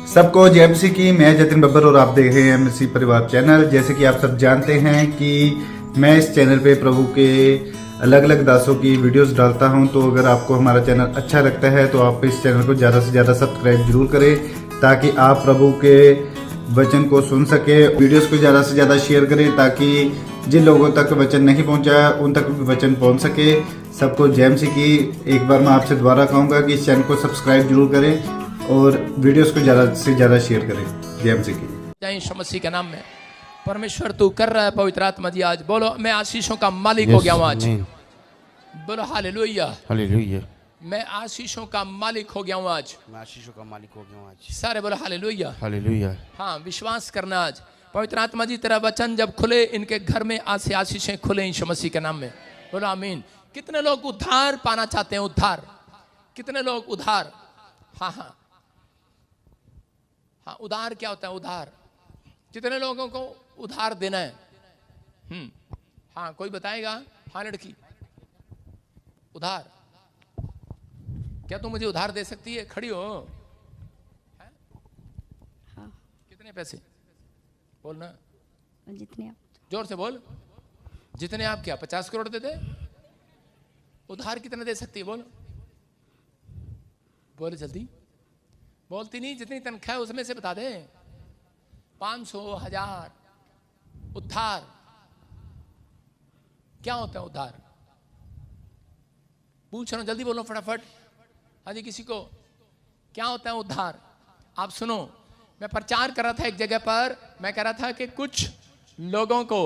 सबको जय मसीह की। मैं जतिन बब्बर और आप देख रहे हैं मसीह परिवार चैनल। जैसे कि आप सब जानते हैं कि मैं इस चैनल पे प्रभु के अलग अलग दासों की वीडियोस डालता हूं, तो अगर आपको हमारा चैनल अच्छा लगता है तो आप इस चैनल को ज़्यादा से ज़्यादा सब्सक्राइब जरूर करें, ताकि आप प्रभु के वचन को सुन सके। वीडियोस को ज़्यादा से ज़्यादा शेयर करें ताकि जिन लोगों तक वचन नहीं पहुंचा उन तक भी वचन पहुंच सके। सबको जय मसीह की। एक बार मैं आपसे दोबारा कहूँगा कि इस चैनल को सब्सक्राइब जरूर करें और वीडियोस को ज़्यादा से ज़्यादा शेयर करें। जय मसीह की। जय यीशु मसीह के नाम में। परमेश्वर तू कर रहा है पवित्र आत्मा जी। आज बोलो मैं आशीषों का मालिक हो गया हूँ। आज बोलो हालेलुया हालेलुया। मैं आशीषों का मालिक हो गया हूँ। आज मैं आशीषों का मालिक हो गया हूँ। आज सारे बोलो हालेलुया हालेलुया। हाँ, विश्वास करना। आज पवित्र आत्मा जी तेरा वचन जब खुले, इनके घर में आज से आशीषें खुले यीशु मसीह के नाम में। बोलो आमीन। कितने लोग उद्धार पाना चाहते हैं? उद्धार। कितने लोग उद्धार? हाँ हाँ हाँ, उधार क्या होता है? उधार। कितने लोगों को उधार देना है? हाँ, कोई बताएगा? हाँ लड़की, उधार। क्या तुम मुझे उधार दे सकती है? खड़ी हो। है? हाँ। कितने पैसे? बोलना जितने आप। जोर से बोल। जितने आप क्या 50 करोड़ दे दे? उधार कितने दे सकती है? बोल बोल जल्दी। बोलती नहीं। जितनी तनख्वाह है उसमें से बता दे। 500, 1000। उधार क्या होता है? उधार पूछ रहा हूं, जल्दी बोलो फटाफट। हाँ जी, किसी को क्या होता है उधार? आप सुनो, मैं प्रचार कर रहा था एक जगह पर। मैं कह रहा था कि कुछ लोगों को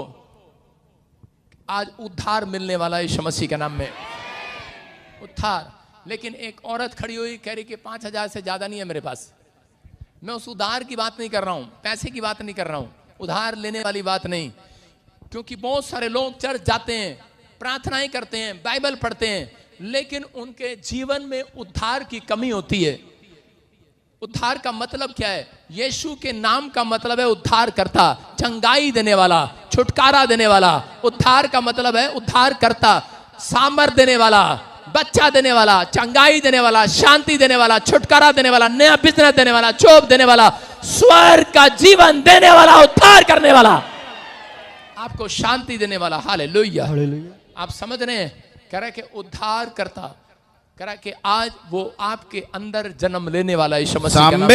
आज उद्धार मिलने वाला है यीशु मसीह के नाम में। उद्धार। लेकिन एक औरत खड़ी हुई कह रही कि 5000 से ज्यादा नहीं है मेरे पास। मैं उस उधार की बात नहीं कर रहा हूं, पैसे की बात नहीं कर रहा हूं, उधार लेने वाली बात नहीं। क्योंकि बहुत सारे लोग चर्च जाते हैं, प्रार्थनाएं करते हैं, बाइबल पढ़ते हैं, लेकिन उनके जीवन में उद्धार की कमी होती है। उद्धार का मतलब क्या है? यीशु के नाम का मतलब है उद्धार करता, चंगाई देने वाला, छुटकारा देने वाला। उद्धार का मतलब है उद्धार करता, सामर्थ देने वाला, बच्चा देने वाला, चंगाई देने वाला, शांति देने वाला, छुटकारा देने वाला, नया बिजनेस देने वाला, जॉब देने वाला, स्वर्ग का जीवन देने वाला, उद्धार करने वाला, आपको शांति देने वाला। Hallelujah hallelujah. आप समझ रहे हैं? कह रहा है कि उद्धार करता, कह रहा है कि आज वो आपके अंदर जन्म लेने वाला यीशु मसीह का नाम।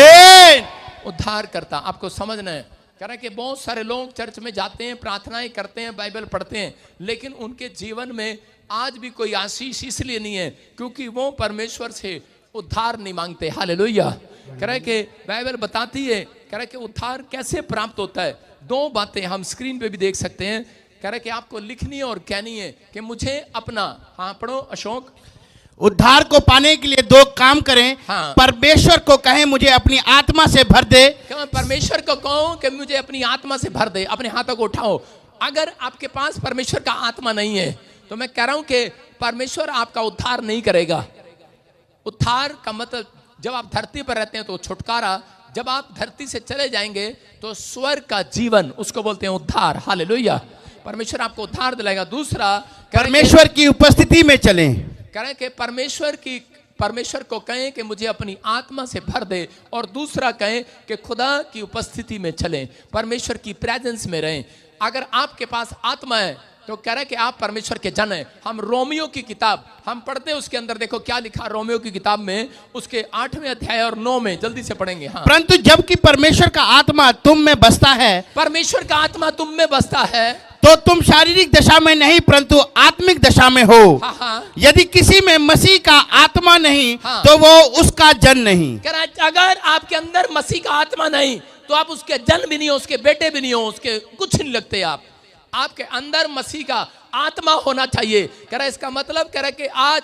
उद्धार करता, आपको समझना है। कह रहा है कि बहुत सारे लोग चर्च में जाते हैं, प्रार्थनाएं करते हैं, बाइबल पढ़ते हैं, लेकिन उनके जीवन में आज भी कोई आशीष इसलिए नहीं है क्योंकि वो परमेश्वर से उद्धार नहीं मांगते। हालेलुया। कह रहा है कि बाइबल बताती है, कह रहा है कि उद्धार कैसे प्राप्त होता है। 2 बातें हम स्क्रीन पे भी देख सकते हैं। कह रहा है कि आपको लिखनी है और कहनी है कि मुझे अपना, हाँ पढ़ो अशोक। उद्धार को पाने के लिए 2 काम करें। हाँ। परमेश्वर को कहें मुझे अपनी आत्मा से भर दे। परमेश्वर को कहो कि मुझे अपनी आत्मा से भर दे। अपने हाथों को उठाओ। अगर आपके पास परमेश्वर का आत्मा नहीं है तो मैं कह रहा हूं कि परमेश्वर आपका उद्धार नहीं करेगा। उद्धार का मतलब जब आप धरती पर रहते हैं तो छुटकारा, जब आप धरती से चले जाएंगे तो स्वर्ग का जीवन, उसको बोलते हैं उद्धार। हालेलुया। परमेश्वर आपको उद्धार दिलाएगा। दूसरा, परमेश्वर की उपस्थिति में चलें। कह रहे कि परमेश्वर को कहें कि मुझे अपनी आत्मा से भर दे। और दूसरा कहें कि खुदा की उपस्थिति में चलें, परमेश्वर की प्रेजेंस में रहें। अगर आपके पास आत्मा है तो कह रहा है कि आप परमेश्वर के जन हैं। हम रोमियो की किताब हम पढ़ते हैं, उसके अंदर देखो क्या लिखा रोमियो की किताब में, उसके 8वें अध्याय और 9 में। जल्दी से पढ़ेंगे। हाँ। परंतु जबकि परमेश्वर का आत्मा तुम में बसता है, परमेश्वर का आत्मा तुम में बसता है, तो तुम शारीरिक दशा में नहीं परंतु आत्मिक दशा में हो। हाँ हाँ। यदि किसी में मसीह का आत्मा नहीं, हाँ। तो वो उसका जन नहीं। कह रहा है अगर आपके अंदर मसीह का आत्मा नहीं तो आप उसके जन भी नहीं हो, उसके बेटे भी नहीं हो, उसके कुछ नहीं लगते आप। आपके अंदर मसीह का आत्मा होना चाहिए। कह रहा है इसका मतलब, कह रहा है कि आज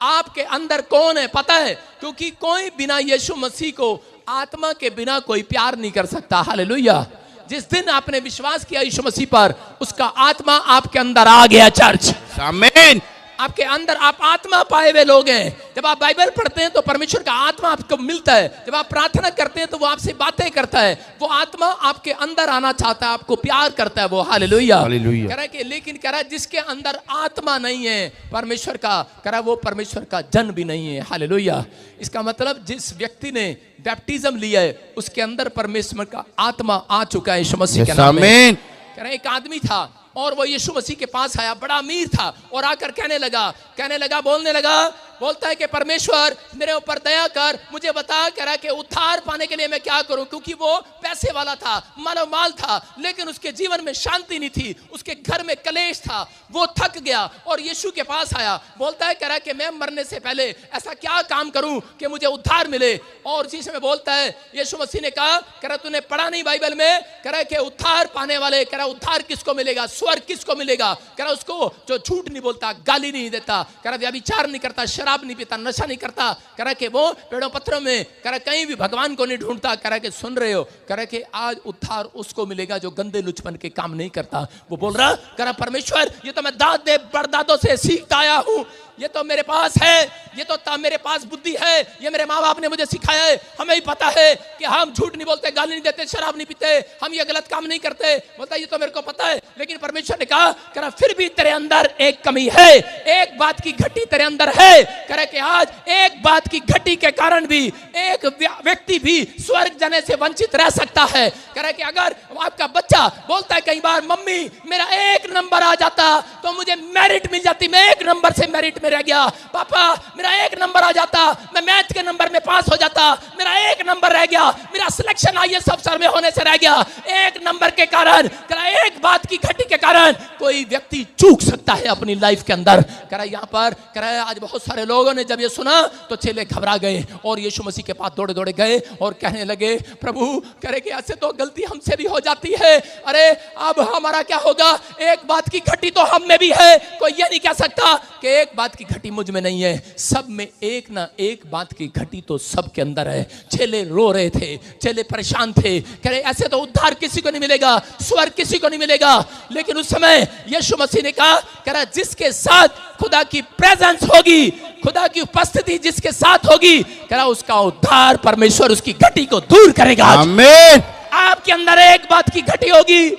आपके अंदर कौन है पता है? क्योंकि कोई बिना यीशु मसीह को, आत्मा के बिना कोई प्यार नहीं कर सकता। हालेलुया। जिस दिन आपने विश्वास किया यीशु मसीह पर, उसका आत्मा आपके अंदर आ गया। चर्च, आमीन। आपके अंदर आप आत्मा पाए हुए लोग हैं। जब आप बाइबल पढ़ते हैं तो परमेश्वर का आत्मा आपको मिलता है। जब आप प्रार्थना करते हैं तो वो आपसे बातें करता है। वो आत्मा आपके अंदर आना चाहता है, आपको प्यार करता है वो। हालेलुया। हालेलुया। कह रहा है कि लेकिन कह रहा है जिसके अंदर आत्मा नहीं है परमेश्वर का, कह रहा है वो परमेश्वर का जन भी नहीं है। हालेलुया। इसका मतलब जिस व्यक्ति ने बैप्टिज्म लिया है उसके अंदर परमेश्वर का आत्मा आ चुका है यीशु मसीह के नाम में। आमीन। कह रहा है एक आदमी था और वो यीशु मसीह के पास आया, बड़ा अमीर था, और आकर कहने लगा बोलने लगा, बोलता है कि परमेश्वर मेरे ऊपर दया कर, मुझे बता। कह रहा कि उद्धार पाने के लिए मैं क्या करूं, क्योंकि वो पैसे वाला था, मानो माल था, लेकिन उसके जीवन में शांति नहीं थी, उसके घर में कलेश था, वो थक गया और यीशु के पास आया। बोलता है कह रहा कि मैं मरने से पहले ऐसा क्या काम करूं कि मुझे उद्धार मिले। और उसी समय बोलता है यीशु मसीह ने कहा, कह रहा तूने पढ़ा नहीं बाइबल में, कह रहा कि उद्धार पाने वाले, कह रहा उद्धार किसको मिलेगा, स्वर्ग किसको मिलेगा। कह रहा उसको जो झूठ नहीं बोलता, गाली नहीं देता, कह रहा व्यभिचार नहीं करता, शराब नहीं पीता, नशा नहीं करता, कह रहा कि वो पेड़ों पत्थरों में, कह रहा कहीं भी भगवान को नहीं ढूंढता। कह रहा कि सुन रहे हो, कह रहा कि आज उद्धार उसको मिलेगा जो गंदे लुचपन के काम नहीं करता। वो बोल रहा, कह रहा परमेश्वर ये तो मैं दादे परदादों से सीखता आया हूं, ये तो मेरे पास है, ये तो मेरे पास बुद्धि है, ये मेरे माँ बाप ने मुझे सिखाया है, हमें ही पता है कि हम झूठ नहीं बोलते, गाली नहीं देते, शराब नहीं पीते, हम ये गलत काम नहीं करते। बोलता ये तो मेरे को पता है, लेकिन परमेश्वर ने कहा, कह रहा फिर भी तेरे अंदर एक कमी है, एक बात की घटी तेरे अंदर है। कह रहा कि आज एक बात की घटी के कारण भी एक व्यक्ति भी स्वर्ग जाने से वंचित रह सकता है। कह रहा कि अगर आपका बच्चा बोलता है कई बार, मम्मी मेरा 1 नंबर आ जाता तो मुझे मेरिट मिल जाती, मैं 1 नंबर से मेरिट में रह गया, पापा मेरा 1 नंबर आ जाता, मैं मैथ के नंबर में पास हो जाता, मेरा 1 नंबर रह गया, मेरा सिलेक्शन आईएएस अफसर में होने से रह गया। 1 नंबर के कारण, कह रहा एक बात की घटी के कारण कोई व्यक्ति चूक सकता है अपनी लाइफ के अंदर। कह रहा यहाँ पर, कह रहा आज बहुत सारे लोगों ने जब ये सुना तो चेले घबरा गए और यीशु मसीह के पास दौड़े दौड़े गए और कहने लगे, प्रभु कह रहे कि ऐसे तो गलती हमसे भी हो जाती है, अरे अब हमारा क्या होगा, एक बात की घटी तो हम में भी है, कोई ये नहीं कह सकता कि एक बात की घटी मुझ में नहीं है, सब में एक ना एक बात की घटी तो सब के अंदर है। चेले रो रहे थे, चेले परेशान थे, कह रहे ऐसे तो उद्धार किसी को नहीं मिलेगा, स्वर्ग किसी को नहीं मिलेगा। लेकिन उस समय यीशु मसीह ने कहा, कह रहा जिसके साथ खुदा की प्रेजेंस होगी, खुदा की उपस्थिति जिसके साथ होगी, कह रहा उसका उद्धार परमेश्वर उसकी घटी को दूर करेगा। आमीन। आपके अंदर एक बात की घटी होगी।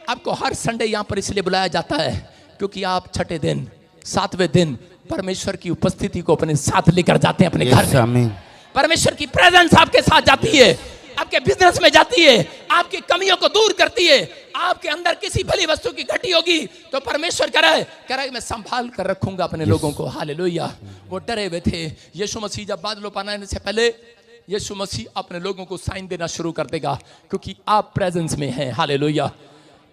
आपको हर संडे यहां पर इसलिए बुलाया जाता है क्योंकि आप छठे दिन, 7वें दिन परमेश्वर की उपस्थिति को अपने साथ लेकर जाते हैं अपने घर में। परमेश्वर की प्रेजेंस आपके साथ जाती है, आपके बिजनेस में जाती है, आपकी कमियों को दूर करती है। आपके अंदर किसी भली वस्तु की घटी होगी तो परमेश्वर कह रहा है मैं संभाल कर रखूंगा अपने लोगों को। हालेलुया। वो डरे हुए थे। यीशु मसीह जब बादलों पर आने से पहले यीशु मसीह अपने लोगों को साइन देना शुरू कर देगा क्योंकि आप प्रेजेंस में हैं। हालेलुया।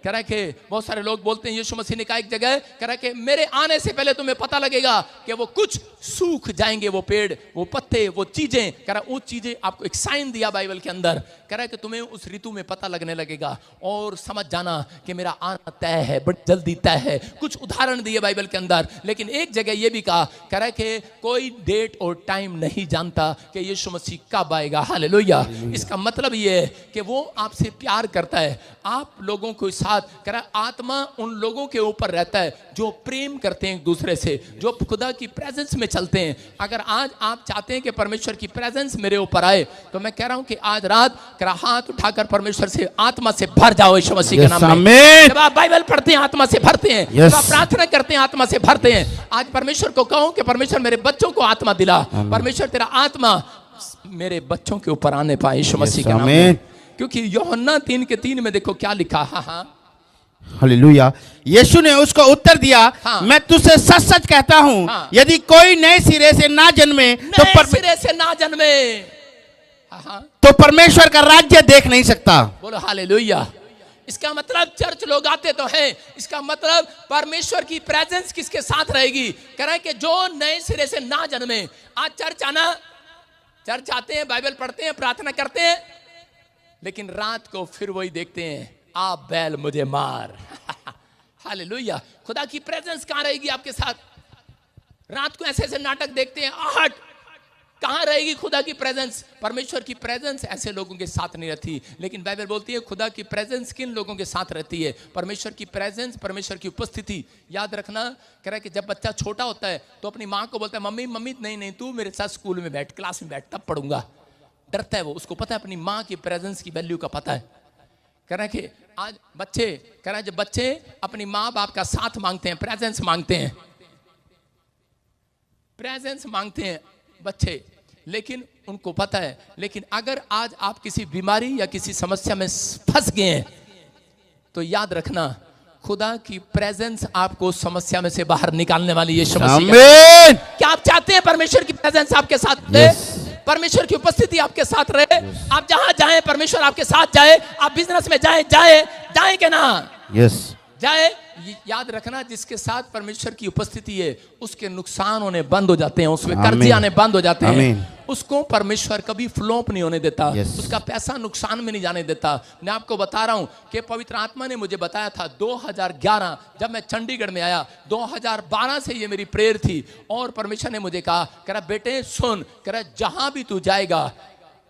कह रहा है कि बहुत सारे लोग बोलते हैं, यीशु मसीह ने कहा एक जगह, कह रहा है कि मेरे आने से पहले तुम्हें पता लगेगा कि वो कुछ सूख जाएंगे, वो पेड़, वो पत्ते, वो चीजें। कह रहा वो चीजें आपको एक साइन दिया बाइबल के अंदर। कह रहा है कि तुम्हें उस ऋतु में पता लगने लगेगा और समझ जाना कि मेरा आना तय है, बड़ी जल्दी तय है। कुछ उदाहरण दिए बाइबल के अंदर, लेकिन एक जगह ये भी कहा, कह रहा है कि कोई डेट और टाइम नहीं जानता कि यीशु मसीह कब आएगा। हालेलुया। इसका मतलब ये है कि वो आपसे प्यार करता है, आप लोगों को साथ, कह रहा आत्मा उन लोगों के ऊपर रहता है जो प्रेम करते हैं एक दूसरे से, जो खुदा की प्रेजेंस में चलते हैं। अगर आज आप चाहते हैं कि परमेश्वर की प्रेजेंस मेरे ऊपर आए तो मैं कह रहा हूं कि आज रात कह रहा हाथ उठाकर परमेश्वर से आत्मा से भर जाओ यीशु मसीह के नाम में। जब आप बाइबल पढ़ते हैं आत्मा से भरते हैं, जब आप प्रार्थना करते हैं आत्मा से भरते हैं। आज परमेश्वर को कहो कि परमेश्वर मेरे बच्चों को आत्मा दिला, परमेश्वर तेरा आत्मा मेरे बच्चों के ऊपर आने पाए यीशु मसीह के नाम में। क्योंकि यूहन्ना 3:3 में देखो क्या लिखा। हाँ हालेलुया। यीशु ने उसको उत्तर दिया, मैं तुझसे सच सच कहता हूं, यदि कोई नए सिरे से ना जन्मे तो परमेश्वर का राज्य देख नहीं सकता। बोलो हालेलुया। इसका मतलब चर्च लोग आते तो हैं, इसका मतलब परमेश्वर की प्रेजेंस किसके साथ रहेगी। कह रहा है कि जो नए सिरे से ना जन्मे। आज चर्च आना, चर्च आते हैं, बाइबल पढ़ते हैं, प्रार्थना करते हैं, लेकिन रात को फिर वही देखते हैं, आप बैल मुझे मार। हालेलुया। खुदा की प्रेजेंस कहां रहेगी आपके साथ। रात को ऐसे ऐसे नाटक देखते हैं, आहट, कहां रहेगी खुदा की प्रेजेंस? परमेश्वर की प्रेजेंस ऐसे लोगों के साथ नहीं रहती, लेकिन बाइबल बोलती है खुदा की प्रेजेंस किन लोगों के साथ रहती है? परमेश्वर की प्रेजेंस, परमेश्वर की उपस्थिति। याद रखना, कह रहा है कि जब बच्चा छोटा होता है तो अपनी माँ को बोलता है मम्मी मम्मी नहीं नहीं तू मेरे साथ स्कूल में बैठ, क्लास में बैठ, तब पढ़ूंगा। डरता है वो, उसको पता है अपनी माँ की प्रेजेंस की वैल्यू का पता है। कह रहा है कि आज बच्चे, कह रहा है जब बच्चे अपनी माँ बाप का साथ मांगते हैं, प्रेजेंस मांगते हैं, प्रेजेंस मांगते हैं बच्चे, लेकिन उनको पता है, लेकिन अगर आज आप किसी बीमारी या किसी समस्या में फंस गए हैं तो याद रखना खुदा की प्रेजेंस आपको समस्या में से बाहर निकालने वाली है। आमीन। क्या आप चाहते हैं परमेश्वर की प्रेजेंस आपके साथ रहे? परमेश्वर की उपस्थिति आपके साथ रहे? आप जहां जाएं परमेश्वर आपके साथ जाए। आप बिजनेस में जाए कि ना जाए, याद रखना जिसके साथ परमेश्वर की उपस्थिति है उसके नुकसान होने बंद हो जाते हैं, उसमें कर्जे आने बंद हो जाते हैं। उसको परमेश्वर कभी फ्लॉप नहीं होने देता, उसका पैसा नुकसान में नहीं जाने देता। मैं आपको बता रहा हूं कि पवित्र आत्मा ने मुझे बताया था 2011 जब मैं चंडीगढ़ में आया, 2012 से ये मेरी प्रेयर थी और परमेश्वर ने मुझे कहा, कह रहा बेटे सुन, कह रहा जहां भी तू जाएगा,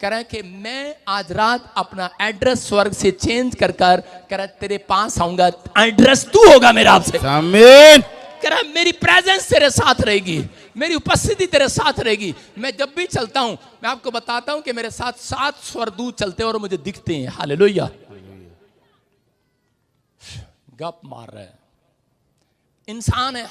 कह रहा है कि मैं आज रात अपना एड्रेस स्वर्ग से चेंज कर कर कह रहा तेरे पास आऊंगा, एड्रेस तू होगा मेरा आपसे। आमीन। कह रहा मेरी प्रेजेंस तेरे साथ रहेगी, मेरी उपस्थिति तेरे साथ रहेगी। मैं जब भी चलता हूं, मैं आपको बताता हूं कि मेरे साथ 7 स्वर्गदूत चलते हैं और मुझे दिखते हैं। हालेलुया। गप मार रहे हैं, इंसान है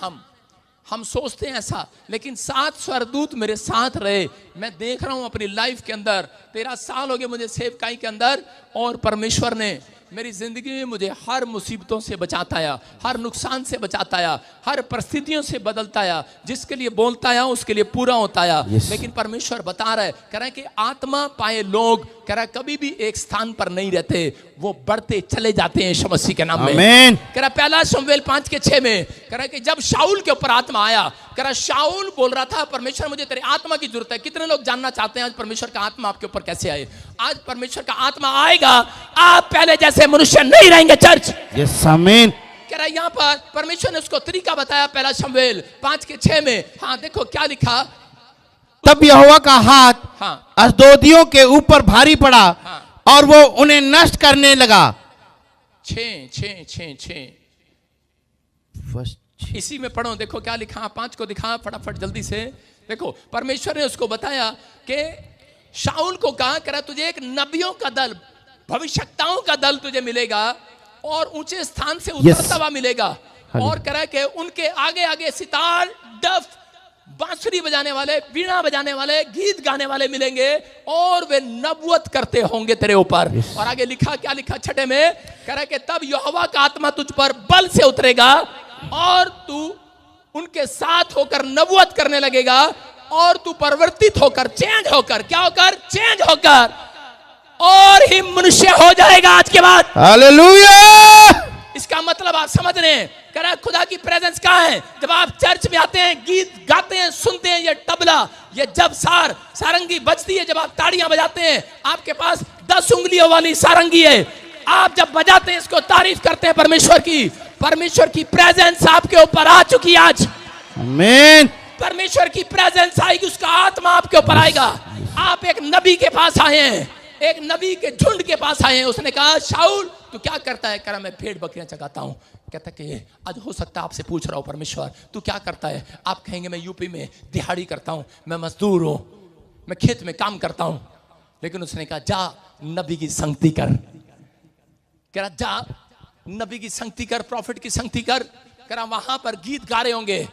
हम सोचते हैं ऐसा, लेकिन 7 स्वर्गदूत मेरे साथ रहे। मैं देख रहा हूं अपनी लाइफ के अंदर, 13 साल हो गए मुझे सेवकाई के अंदर, और परमेश्वर ने मेरी जिंदगी में मुझे हर मुसीबतों से बचाता आया, हर नुकसान से बचाता आया, हर परिस्थितियों से बदलता आया। जिसके लिए बोलता आया उसके लिए पूरा होता आया। लेकिन परमेश्वर बता रहा है, कह रहा है कि आत्मा पाए लोग, कह रहा है कभी भी एक स्थान पर नहीं रहते, वो बढ़ते चले जाते हैं यीशु मसीह के नाम में। कह रहा पहला शमूएल 5:6 में कह रहा है कि जब शाऊल के ऊपर आत्मा आया, कह रहा शाऊल बोल रहा था परमेश्वर मुझे तेरे आत्मा की जरूरत है। कितने लोग जानना चाहते हैं आज परमेश्वर का आत्मा आपके ऊपर कैसे आए? आज परमेश्वर का आत्मा आएगा, आप पहले जैसे मनुष्य नहीं रहेंगे चर्च। यस आमीन। कह रहा यहाँ पर परमेश्वर ने उसको तरीका बताया पहला शमूएल 5:6 में। हाँ देखो क्या लिखा, तब यहोवा का हाथ अशदोदियों के ऊपर भारी पड़ा और वो उन्हें नष्ट करने लगा। 6 इसी में पढ़ो, देखो क्या लिखा, 5 को दिखा फटाफट जल्दी से। देखो परमेश्वर ने उसको बताया कि शाऊल को कहा, करा तुझे एक नबियों का दल, भविष्यवक्ताओं का दल तुझे मिलेगा और ऊंचे स्थान से उतरता हुआ मिलेगा। और करा कि उनके आगे आगे सितार, डफ, बांसुरी बजाने वाले, वीणा बजाने वाले, गीत गाने वाले मिलेंगे और वे नबूवत करते होंगे तेरे ऊपर। और आगे लिखा, क्या लिखा 6 में, कह रहा कि तब यहोवा का आत्मा तुझ पर बल से उतरेगा और तू उनके साथ होकर नबूवत करने लगेगा और तू परिवर्तित होकर, चेंज होकर, क्या होकर, चेंज होकर और ही मनुष्य हो जाएगा आज के बाद। हालेलुया। इसका मतलब आप समझ रहे हैं, कह रहा खुदा की प्रेजेंस कहाँ है? जब आप चर्च में आते हैं, गीत गाते हैं, सुनते हैं, ये तबला, ये जब सारंगी बजती है, जब आप ताड़ियां बजाते हैं, आपके पास 10 उंगलियों वाली सारंगी है, आप जब बजाते हैं इसको तारीफ करते हैं परमेश्वर की प्रेजेंस आपके ऊपर आ चुकी है आज। आमीन। परमेश्वर की प्रेजेंस आएगी, उसका आत्मा आपके ऊपर आएगा। आप एक नबी के पास आए हैं, एक नबी के झुंड के पास आए हैं। उसने कहा शाऊल तू क्या करता है? कह रहा मैं भेड़ बकरियां चगाता हूं। कहता कि आज हो सकता है आपसे पूछ रहा हूं परमेश्वर तू क्या करता है? आप कहेंगे मैं यूपी में दिहाड़ी करता हूं, मैं मजदूर हूं, मैं खेत में काम करता हूं। लेकिन उसने कहा जा नबी की संगति कर। कह रहा जा नबी की संगति कर, प्रॉफिट की संगति कर। कह रहा वहां पर गीत गा रहे होंगे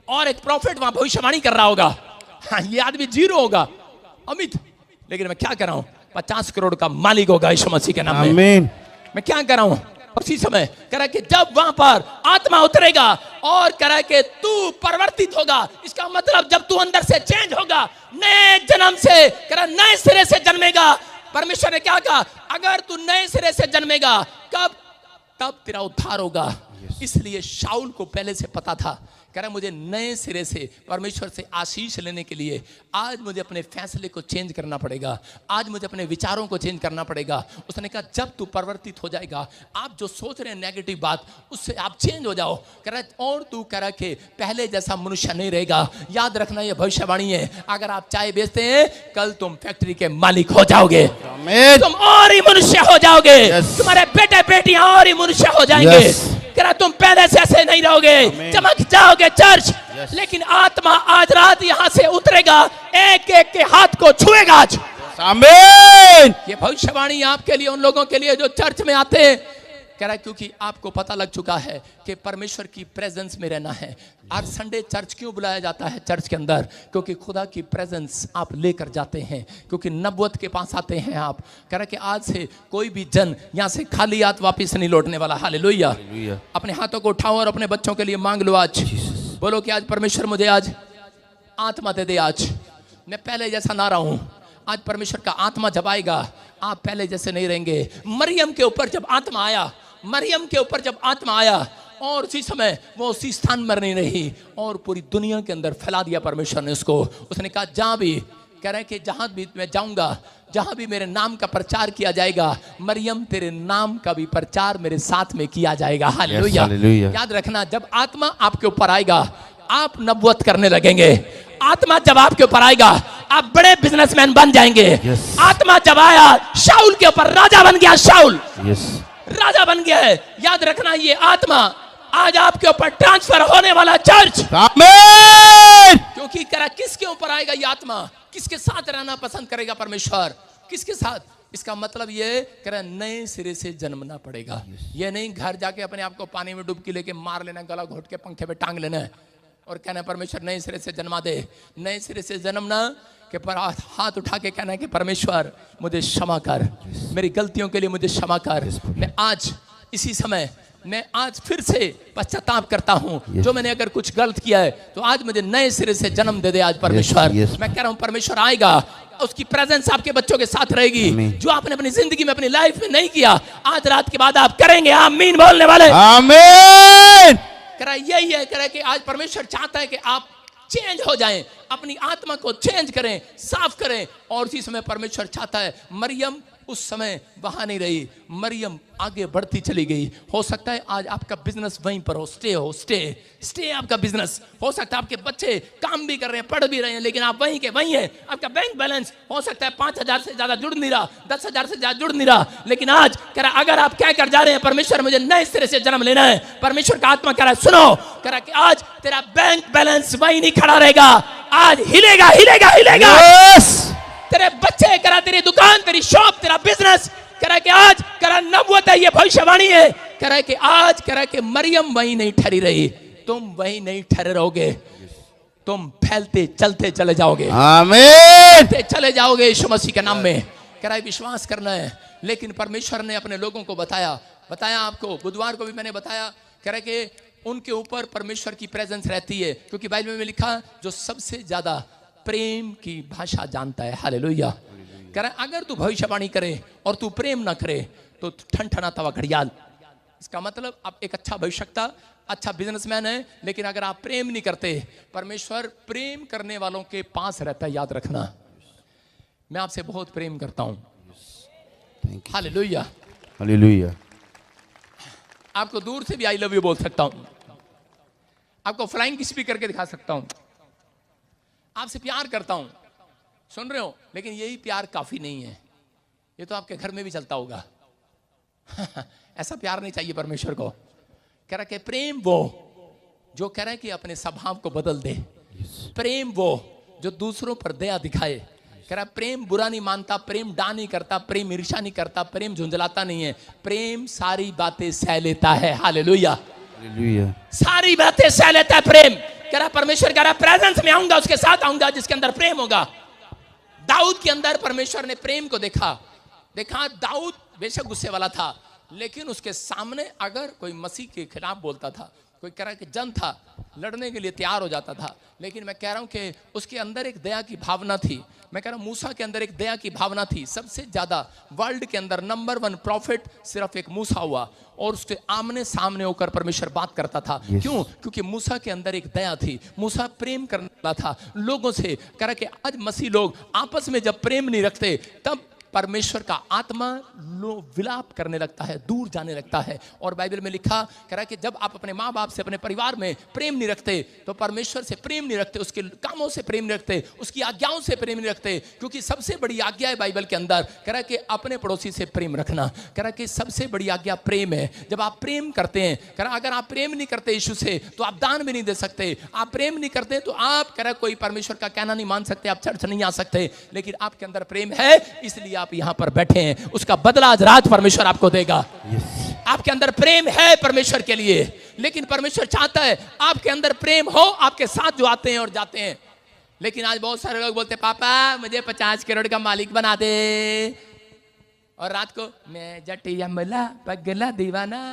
और एक प्रॉफिट वहां भविष्यवाणी कर रहा होगा। हाँ ये आदमी जीरो होगा, अमित, लेकिन मैं क्या कर रहा हूं, 50 करोड़ का मालिक होगा यीशु मसीह के नाम में। आमीन। मैं क्या कर रहा हूं? उसी समय कह रहा कि जब वहां पर आत्मा उतरेगा और कह रहा कि तू परिवर्तित होगा, इसका मतलब जब तू अंदर से चेंज होगा, नए जन्म से, कह रहा नए सिरे से जन्मेगा। परमेश्वर ने क्या कहा? अगर तू नए सिरे से जन्मेगा, कब? तब तेरा उद्धार होगा। इसलिए शाऊल को पहले से पता था कह रहा मुझे नए सिरे से परमेश्वर से आशीष लेने के लिए आज मुझे अपने फैसले को चेंज करना पड़ेगा, आज मुझे अपने विचारों को चेंज करना पड़ेगा। उसने कहा जब तू परिवर्तित हो जाएगा, आप जो सोच रहे हैं नेगेटिव बात, उससे आप चेंज हो जाओ। कह रहा और तू कह रहा कि पहले जैसा मनुष्य नहीं रहेगा। याद रखना ये भविष्यवाणी है। अगर आप चाय बेचते हैं, कल तुम फैक्ट्री के मालिक हो जाओगे, तुम और ही मनुष्य हो जाओगे, तुम्हारे बेटे बेटियां और ही मनुष्य हो जाएंगे। कह रहा तुम पहले से ऐसे नहीं रहोगे, चमक जाओगे चर्च, लेकिन आत्मा आज रात यहां से उतरेगा, एक एक के हाथ को छुएगा आज। आमीन। ये भविष्यवाणी आपके लिए, उन लोगों के लिए जो चर्च में आते हैं। कह रहा क्योंकि आपको पता लग चुका है कि परमेश्वर की प्रेजेंस में रहना है। आज संडे चर्च क्यों बुलाया जाता है चर्च के अंदर? क्योंकि खुदा की प्रेजेंस आप लेकर जाते हैं, क्योंकि नबूवत के पास आते हैं आप। कह रहा कि आज से कोई भी जन यहाँ से खाली हाथ वापस नहीं लौटने वाला। हालेलुया। अपने हाथों को उठाओ और अपने बच्चों के लिए मांग लो आज। बोलो कि आज परमेश्वर मुझे आज आत्मा दे दे। आज मैं पहले जैसा ना रहूं। आज परमेश्वर का आत्मा जब आएगा, आप पहले जैसे नहीं रहेंगे। मरियम के ऊपर जब आत्मा आया, मरियम के ऊपर जब आत्मा आया, और उसी समय वो उसी स्थान में नहीं रही और पूरी दुनिया के अंदर फैला दिया परमेश्वर ने उसको। उसने कहा जहां भी, कह रहे कि जहां भी मैं जाऊंगा, जहां भी मेरे नाम का प्रचार किया जाएगा, मरियम तेरे नाम का भी प्रचार मेरे साथ में किया जाएगा। हालेलुया। याद रखना, जब आत्मा आपके ऊपर आएगा, आप नबूवत करने लगेंगे। आत्मा जब आपके ऊपर आएगा, आप बड़े बिजनेसमैन बन जाएंगे। आत्मा जब आया, शाऊल के ऊपर राजा बन गया। शाऊल राजा बन गया है। याद रखना, ये आत्मा आज आपके ऊपर ट्रांसफर होने वाला चर्च। आमीन। क्योंकि करा किसके ऊपर आएगा ये आत्मा? किसके साथ रहना पसंद करेगा परमेश्वर? किसके साथ? इसका मतलब ये करा नए सिरे से जन्मना पड़ेगा। ये नहीं घर जाके अपने आप को पानी में डुबकी लेके मार लेना, गला घोट के पंखे पे टांग लेना और कहना परमेश्वर नए सिरे से जन्मा दे। नए सिरे से जन्मना कि पर हाथ उठा के कहना है कि परमेश्वर मुझे क्षमा कर, मेरी गलतियों के लिए मुझे क्षमा कर। मैं आज इसी समय, मैं आज फिर से पश्चाताप करता हूं। जो मैंने अगर कुछ गलत किया है तो आज मुझे नए सिरे से जन्म दे दे आज परमेश्वर। मैं कह रहा हूं परमेश्वर आएगा, उसकी प्रेजेंस आपके बच्चों के साथ रहेगी। जो आपने अपनी जिंदगी में, अपनी लाइफ में नहीं किया, आज रात के बाद आप करेंगे। आमीन बोलने वाले। आमीन। कह रहा यही है, कह रहा कि आज परमेश्वर चाहता है कि आप चेंज हो जाएं, अपनी आत्मा को चेंज करें, साफ करें। और इसी समय परमेश्वर चाहता है, मरियम उस समय वहां नहीं रही, मरियम आगे बढ़ती चली गई। हो सकता है आज आपका बिजनेस वहीं पर हो, स्टे आपका बिजनेस। हो सकता है आपके बच्चे काम भी कर रहे हैं, पढ़ भी रहे हैं, लेकिन आप वहीं के वहीं हैं। आपका बैंक बैलेंस हो सकता है 5,000 से ज्यादा जुड़ नहीं रहा, 10,000 से ज्यादा जुड़ नहीं रहा। लेकिन आज कह रहा अगर आप क्या कर जा रहे हैं, परमेश्वर मुझे नए सिरे से जन्म लेना है, परमेश्वर का आत्मा कह रहा है सुनो, कह रहा कि आज तेरा बैंक बैलेंस वहीं नहीं खड़ा रहेगा, आज हिलेगा हिलेगा हिलेगा। तेरे बच्चे, करा तेरी दुकान, तेरी शॉप, तेरा बिजनेस, करा कि आज करा नबूवत है, ये भविष्यवाणी है। करा कि आज करा कि मरियम वहीं नहीं ठहरी रही, तुम वहीं नहीं ठहरे रहोगे, तुम फैलते चलते चले जाओगे। आमीन। चले जाओगे यीशु मसीह के नाम में। करा विश्वास करना है। लेकिन परमेश्वर ने अपने लोगों को बताया आपको, बुधवार को भी मैंने बताया, करा कि उनके ऊपर परमेश्वर की प्रेजेंस रहती है। क्योंकि बाइबल में लिखा जो सबसे ज्यादा प्रेम की भाषा जानता है। हालेलुया। कह रहा अगर तू भविष्यवाणी करे और तू प्रेम ना करे तो ठनठनाता हुआ घड़ियाल। इसका मतलब आप एक अच्छा भविष्यवक्ता, अच्छा बिजनेसमैन है, लेकिन अगर आप प्रेम नहीं करते, परमेश्वर प्रेम करने वालों के पास रहता है। याद रखना, मैं आपसे बहुत प्रेम करता हूं। हालेलुया। हालेलुया। आपको दूर से भी आई लव यू बोल सकता हूं, आपको फ्लाइंग किस भी करके दिखा सकता हूं, आपसे प्यार करता हूं, सुन रहे हो? लेकिन यही प्यार काफी नहीं है। ये तो आपके घर में भी चलता होगा। ऐसा प्यार नहीं चाहिए परमेश्वर को। कह रहा कि प्रेम वो जो कह रहा है कि अपने स्वभाव को बदल दे, प्रेम वो जो दूसरों पर दया दिखाए। कह रहा प्रेम बुरा नहीं मानता, प्रेम डा नहीं करता, प्रेम ईर्ष्या नहीं करता, प्रेम झुंझलाता नहीं है, प्रेम सारी बातें सह लेता है। हालेलुया। सारी बातें सह लेता है प्रेम। कह रहा परमेश्वर कह रहा प्रेजेंस में आऊंगा, उसके साथ आऊंगा जिसके अंदर प्रेम होगा। दाऊद के अंदर परमेश्वर ने प्रेम को देखा। दाऊद बेशक गुस्से वाला था, लेकिन उसके सामने अगर कोई मसीह के खिलाफ बोलता था, कोई कह रहा है कि जन था, लड़ने के लिए तैयार हो जाता था, लेकिन मैं कह रहा हूं कि उसके अंदर एक दया की भावना थी। मैं कह रहा हूं मूसा के अंदर एक दया की भावना थी। सबसे ज्यादा वर्ल्ड के अंदर नंबर 1 प्रॉफिट सिर्फ एक मूसा हुआ, और उसके आमने सामने होकर परमेश्वर बात करता था। क्यों? क्योंकि मूसा के अंदर एक दया थी। मूसा प्रेम करने वाला था लोगों से। कह रहा कि आज मसीह लोग आपस में जब प्रेम नहीं रखते, तब परमेश्वर का आत्मा विलाप करने लगता है, दूर जाने लगता है। और बाइबल में लिखा कह रहा है कि जब आप अपने माँ बाप से, अपने परिवार में प्रेम नहीं रखते, तो परमेश्वर से प्रेम नहीं रखते, उसके कामों से प्रेम नहीं रखते, उसकी आज्ञाओं से प्रेम नहीं रखते। क्योंकि सबसे बड़ी आज्ञा है बाइबल के अंदर, कह रहा है कि अपने पड़ोसी से प्रेम रखना। कह रहा है कि सबसे बड़ी आज्ञा प्रेम है। जब आप प्रेम करते हैं, कह रहा अगर आप प्रेम नहीं करते यीशु से, तो आप दान भी नहीं दे सकते। आप प्रेम नहीं करते तो आप, कह रहा कोई परमेश्वर का कहना नहीं मान सकते, आप चर्च नहीं आ सकते। लेकिन आपके अंदर प्रेम है, इसलिए आप यहां पर बैठे हैं। उसका बदला आज रात परमेश्वर आपको देगा। आपके अंदर प्रेम है परमेश्वर के लिए, लेकिन परमेश्वर चाहता है आपके अंदर प्रेम हो, आपके साथ जो आते हैं और जाते हैं। लेकिन आज बहुत सारे लोग बोलते हैं पापा मुझे 50 करोड़ का मालिक बना दे, और रात को मैं जटी जमला पगला दीवाना।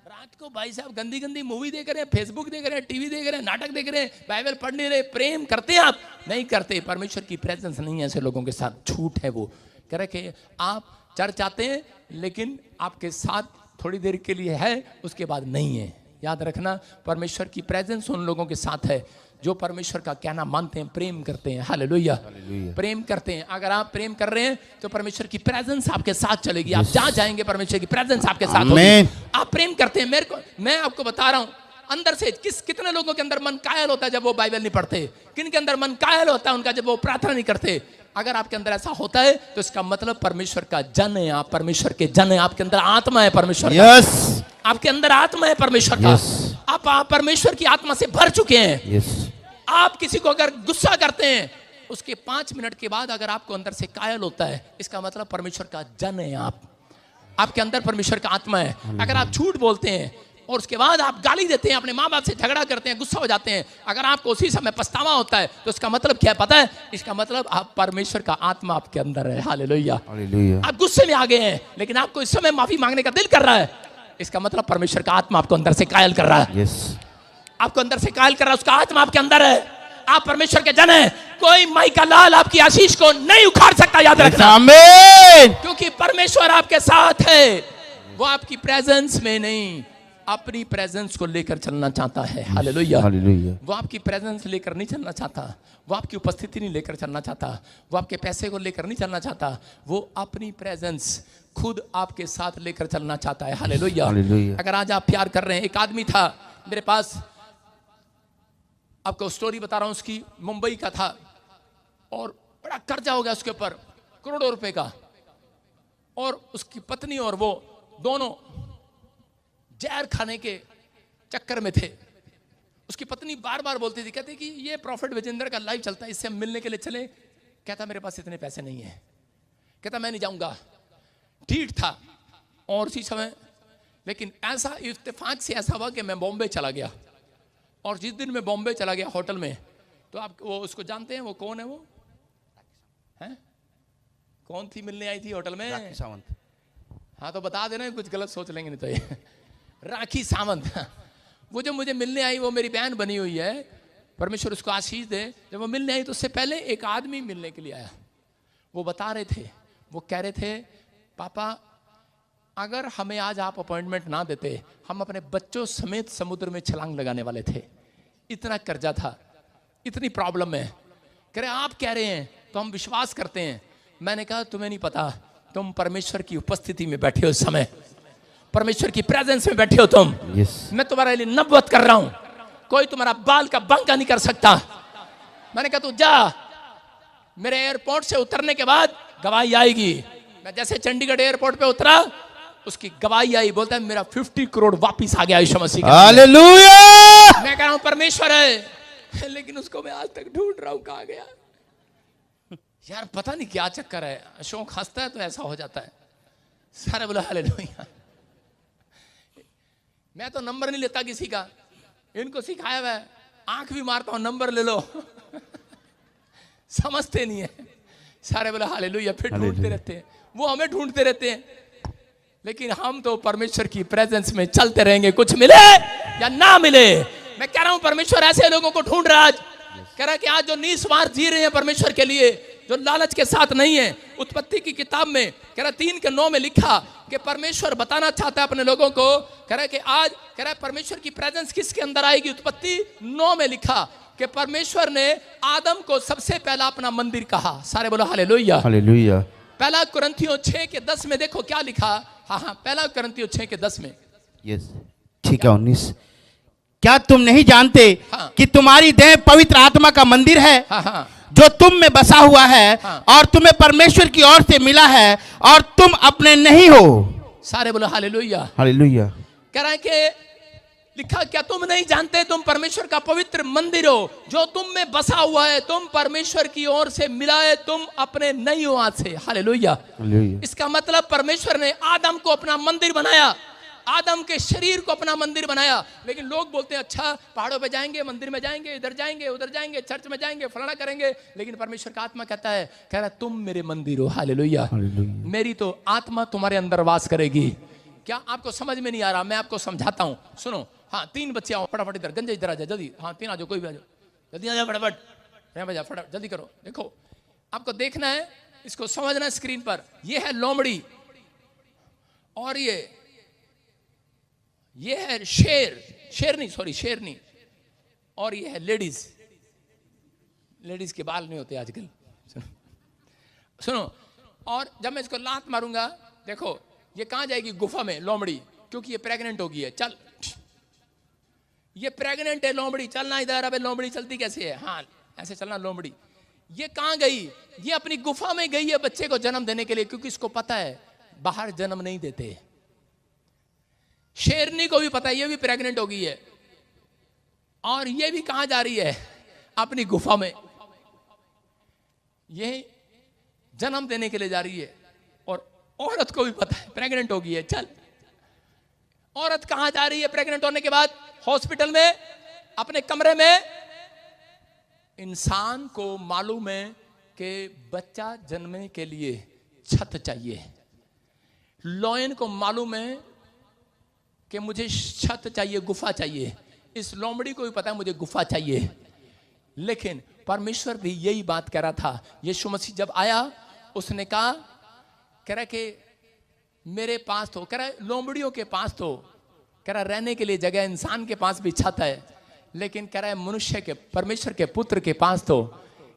रात को भाई साहब गंदी गंदी मूवी देख रहे हैं, फेसबुक देख रहे हैं, टीवी देख रहे हैं, नाटक देख रहे हैं, बाइबल पढ़ नहीं रहे। प्रेम करते हैं आप? नहीं करते। परमेश्वर की प्रेजेंस नहीं है ऐसे लोगों के साथ, झूठ है वो। कह रहे कि आप चर्च आते हैं, लेकिन आपके साथ थोड़ी देर के लिए है, उसके बाद नहीं है। याद रखना, परमेश्वर की प्रेजेंस उन लोगों के साथ है जो परमेश्वर का कहना मानते हैं, प्रेम करते हैं। हालेलुया, प्रेम करते हैं। अगर आप प्रेम कर रहे हैं तो परमेश्वर की प्रेजेंस आपके साथ चलेगी। आप जहां जाएंगे परमेश्वर की प्रेजेंस आपके साथ होगी। आप प्रेम करते हैं। मैं आपको बता रहा हूं, अंदर से कितने लोगों के अंदर मन कायल होता है जब वो बाइबल नहीं पढ़ते। किन के अंदर मन कायल होता है उनका जब वो प्रार्थना नहीं करते। अगर आपके अंदर ऐसा होता है तो इसका मतलब परमेश्वर का जन है, आप परमेश्वर के जन है। आपके अंदर आत्मा है परमेश्वर का। आपके अंदर आत्मा है परमेश्वर का। आप परमेश्वर की आत्मा से भर चुके हैं। आप किसी को अगर गुस्सा करते हैं, उसके 5 मिनट के बाद अगर आपको अंदर से कायल होता है, इसका मतलब परमेश्वर का जन है आप। आपके अंदर परमेश्वर का आत्मा है। अगर आप झूठ बोलते हैं और उसके बाद आप गाली देते हैं, अपने माँ बाप से झगड़ा करते हैं, गुस्सा हो जाते हैं, अगर आपको उसी समय पछतावा होता है, तो इसका मतलब क्या है पता है? इसका मतलब आप परमेश्वर का आत्मा आपके अंदर है। हालेलुया। आप गुस्से में आ गए हैं, लेकिन आपको इस समय माफी मांगने का दिल कर रहा है, इसका मतलब परमेश्वर का आत्मा आपको अंदर से कायल कर रहा है। आपको अंदर से कायल कर रहा है, उसका आत्मा आपके अंदर है। आप परमेश्वर के जन हैं। कोई माई का लाल आपकी आशीष को नहीं उखाड़ सकता, याद रखना। आमीन। क्योंकि परमेश्वर आपके साथ है। वो आपकी प्रेजेंस में नहीं, अपनी प्रेजेंस को लेकर चलना चाहता है। हालेलुया। वो आपकी प्रेजेंस लेकर नहीं चलना चाहता, वो आपकी उपस्थिति नहीं लेकर चलना चाहता, वो आपके पैसे को लेकर नहीं चलना चाहता, वो अपनी प्रेजेंस खुद आपके साथ लेकर चलना चाहता है। हालेलुया। अगर आज आप प्यार कर रहे हैं, एक आदमी था मेरे पास, आपको स्टोरी बता रहा हूं उसकी, मुंबई का था और बड़ा कर्जा हो गया उसके ऊपर करोड़ों रुपए का, और उसकी पत्नी और वो दोनों जहर खाने के चक्कर में थे। उसकी पत्नी बार बार बोलती थी, कहती कि ये प्रॉफिट विजेंद्र का लाइव चलता है, इससे हम मिलने के लिए चले। कहता मेरे पास इतने पैसे नहीं है। कहता मैं नहीं जाऊंगा। ठीक था। और उसी समय लेकिन ऐसा इत्तेफाक से ऐसा हुआ कि मैं बॉम्बे चला गया, और जिस दिन मैं बॉम्बे चला गया होटल में, तो आप वो उसको जानते हैं, वो कौन है? वो है कौन थी मिलने आई थी होटल में? राखी सावंत। हाँ तो बता देना, कुछ गलत सोच लेंगे नहीं तो ये राखी सावंत। वो जो मुझे मिलने आई, वो मेरी बहन बनी हुई है, परमेश्वर उसको आशीष दे। जब वो मिलने आई तो उससे पहले एक आदमी मिलने के लिए आया। वो बता रहे थे, वो कह रहे थे पापा अगर हमें आज आप अपॉइंटमेंट ना देते, हम अपने बच्चों समेत समुद्र में छलांग लगाने वाले थे। इतना कर्जा था, इतनी प्रॉब्लम है। कह रहे आप कह रहे हैं तो हम विश्वास करते हैं। मैंने कहा तुम्हें नहीं पता, तुम परमेश्वर की उपस्थिति में बैठे हो, इस समय परमेश्वर की प्रेजेंस में बैठे हो तुम। मैं तुम्हारे लिए नबूवत कर रहा हूं, कोई तुम्हारा बाल का बंका नहीं कर सकता। मैंने कहा तू जा, मेरे एयरपोर्ट से उतरने के बाद गवाही आएगी। मैं जैसे चंडीगढ़ एयरपोर्ट पे उतरा, उसकी गवाही आई, बोलता है मेरा 50 करोड़ वापिस आ गया यीशु मसीह। हालेलुया। मैं कह रहा हूं परमेश्वर है, लेकिन उसको मैं आज तक ढूंढ रहा हूं, कहां गया यार, पता नहीं क्या चक्कर है। अशोक हंसता है तो ऐसा हो जाता है। सारे बोला हालेलुया। मैं तो नंबर नहीं लेता किसी का, इनको सिखाया हुआ है, आंख भी मारता हूं नंबर ले लो। समझते नहीं है। सारे बोला हालेलुया। फिर ढूंढते रहते हैं, वो हमें ढूंढते रहते हैं। लेकिन हम तो परमेश्वर की प्रेजेंस में चलते रहेंगे, कुछ मिले या ना मिले। मैं कह रहा हूं परमेश्वर ऐसे लोगों को ढूंढ रहा है आज। कह रहा है कि आज जो निस्वार्थ जी रहे हैं परमेश्वर के लिए, जो लालच के साथ नहीं है। उत्पत्ति की किताब में कह रहा 3:9 में लिखा कि परमेश्वर बताना चाहता है अपने लोगों को। कह रहा है कि आज कह रहा है परमेश्वर की प्रेजेंस किसके अंदर आएगी। उत्पत्ति 9 में लिखा कि परमेश्वर ने आदम को सबसे पहला अपना मंदिर कहा। सारे बोलो हालेलुया। हालेलुया। पहला कुरिन्थियों 6:10 में देखो क्या लिखा। हाँ, पहला कुरिन्थियों 6:10 में। यस, ठीक है। 19, क्या तुम नहीं जानते हाँ। कि तुम्हारी देह पवित्र आत्मा का मंदिर है, हाँ, जो तुम में बसा हुआ है, हाँ। और तुम्हें परमेश्वर की ओर से मिला है, और तुम अपने नहीं हो। सारे बोलो हालेलुया। हालेलुया। कह रहा है कि लिखा, क्या तुम नहीं जानते तुम परमेश्वर का पवित्र मंदिर हो, जो तुम में बसा हुआ है, तुम परमेश्वर की ओर से मिला है, तुम अपने नहीं हो आज से। हालेलुया। हालेलुया। इसका मतलब परमेश्वर ने आदम को अपना मंदिर बनाया, आदम के शरीर को अपना मंदिर बनाया। लेकिन लोग बोलते हैं अच्छा पहाड़ों पे जाएंगे, मंदिर में जाएंगे, इधर जाएंगे, उधर जाएंगे, चर्च में जाएंगे, फलाना करेंगे। लेकिन परमेश्वर का आत्मा कहता है, कह रहा है तुम मेरे मंदिर हो। हालेलुया। मेरी तो आत्मा तुम्हारे अंदर वास करेगी। क्या आपको समझ में नहीं आ रहा? मैं आपको समझाता हूं, सुनो। हाँ, 3 बच्चे आओ फटाफट इधर, गंजे इधर आ जाओ जल्दी। हाँ 3 आ जाओ, कोई भी आ जाओ, जल्दी आ जाओ फटाफट, फटाफट जल्दी करो। देखो आपको देखना है, इसको समझना है स्क्रीन पर। ये है लोमड़ी और ये है शेरनी, और ये है लेडीज। लेडीज के बाल नहीं होते आजकल। सुनो, और जब मैं इसको लात मारूंगा, देखो ये कहां जाएगी? गुफा में लोमड़ी, क्योंकि ये प्रेग्नेंट हो गई है। चल, ये प्रेग्नेंट है लोमड़ी, चलना इधर। अबे लोमड़ी चलती कैसे है? हाँ ऐसे चलना लोमड़ी। ये कहां गई? ये अपनी गुफा में गई है बच्चे को जन्म देने के लिए, क्योंकि इसको पता है बाहर जन्म नहीं देते। शेरनी को भी पता है ये भी प्रेग्नेंट हो गई है, और ये भी कहां जा रही है? अपनी गुफा में। ये जन्म देने के लिए जा रही है, और औरत को भी पता है प्रेग्नेंट हो गई है। चल, औरत कहां जा रही है प्रेग्नेंट होने के बाद? हॉस्पिटल में, अपने कमरे में। इंसान को मालूम है कि बच्चा जन्मने के लिए छत चाहिए। लॉयन को मालूम है कि मुझे छत चाहिए, गुफा चाहिए। इस लोमड़ी को भी पता है मुझे गुफा चाहिए। लेकिन परमेश्वर भी यही बात कह रहा था। यीशु मसीह जब आया, उसने कहा, कह रहा कि मेरे पास तो, कह रहा लोमड़ियों के पास तो, कह रहा रहने के लिए जगह, इंसान के पास भी छत है, लेकिन कह रहा है मनुष्य के, परमेश्वर के पुत्र के पास तो,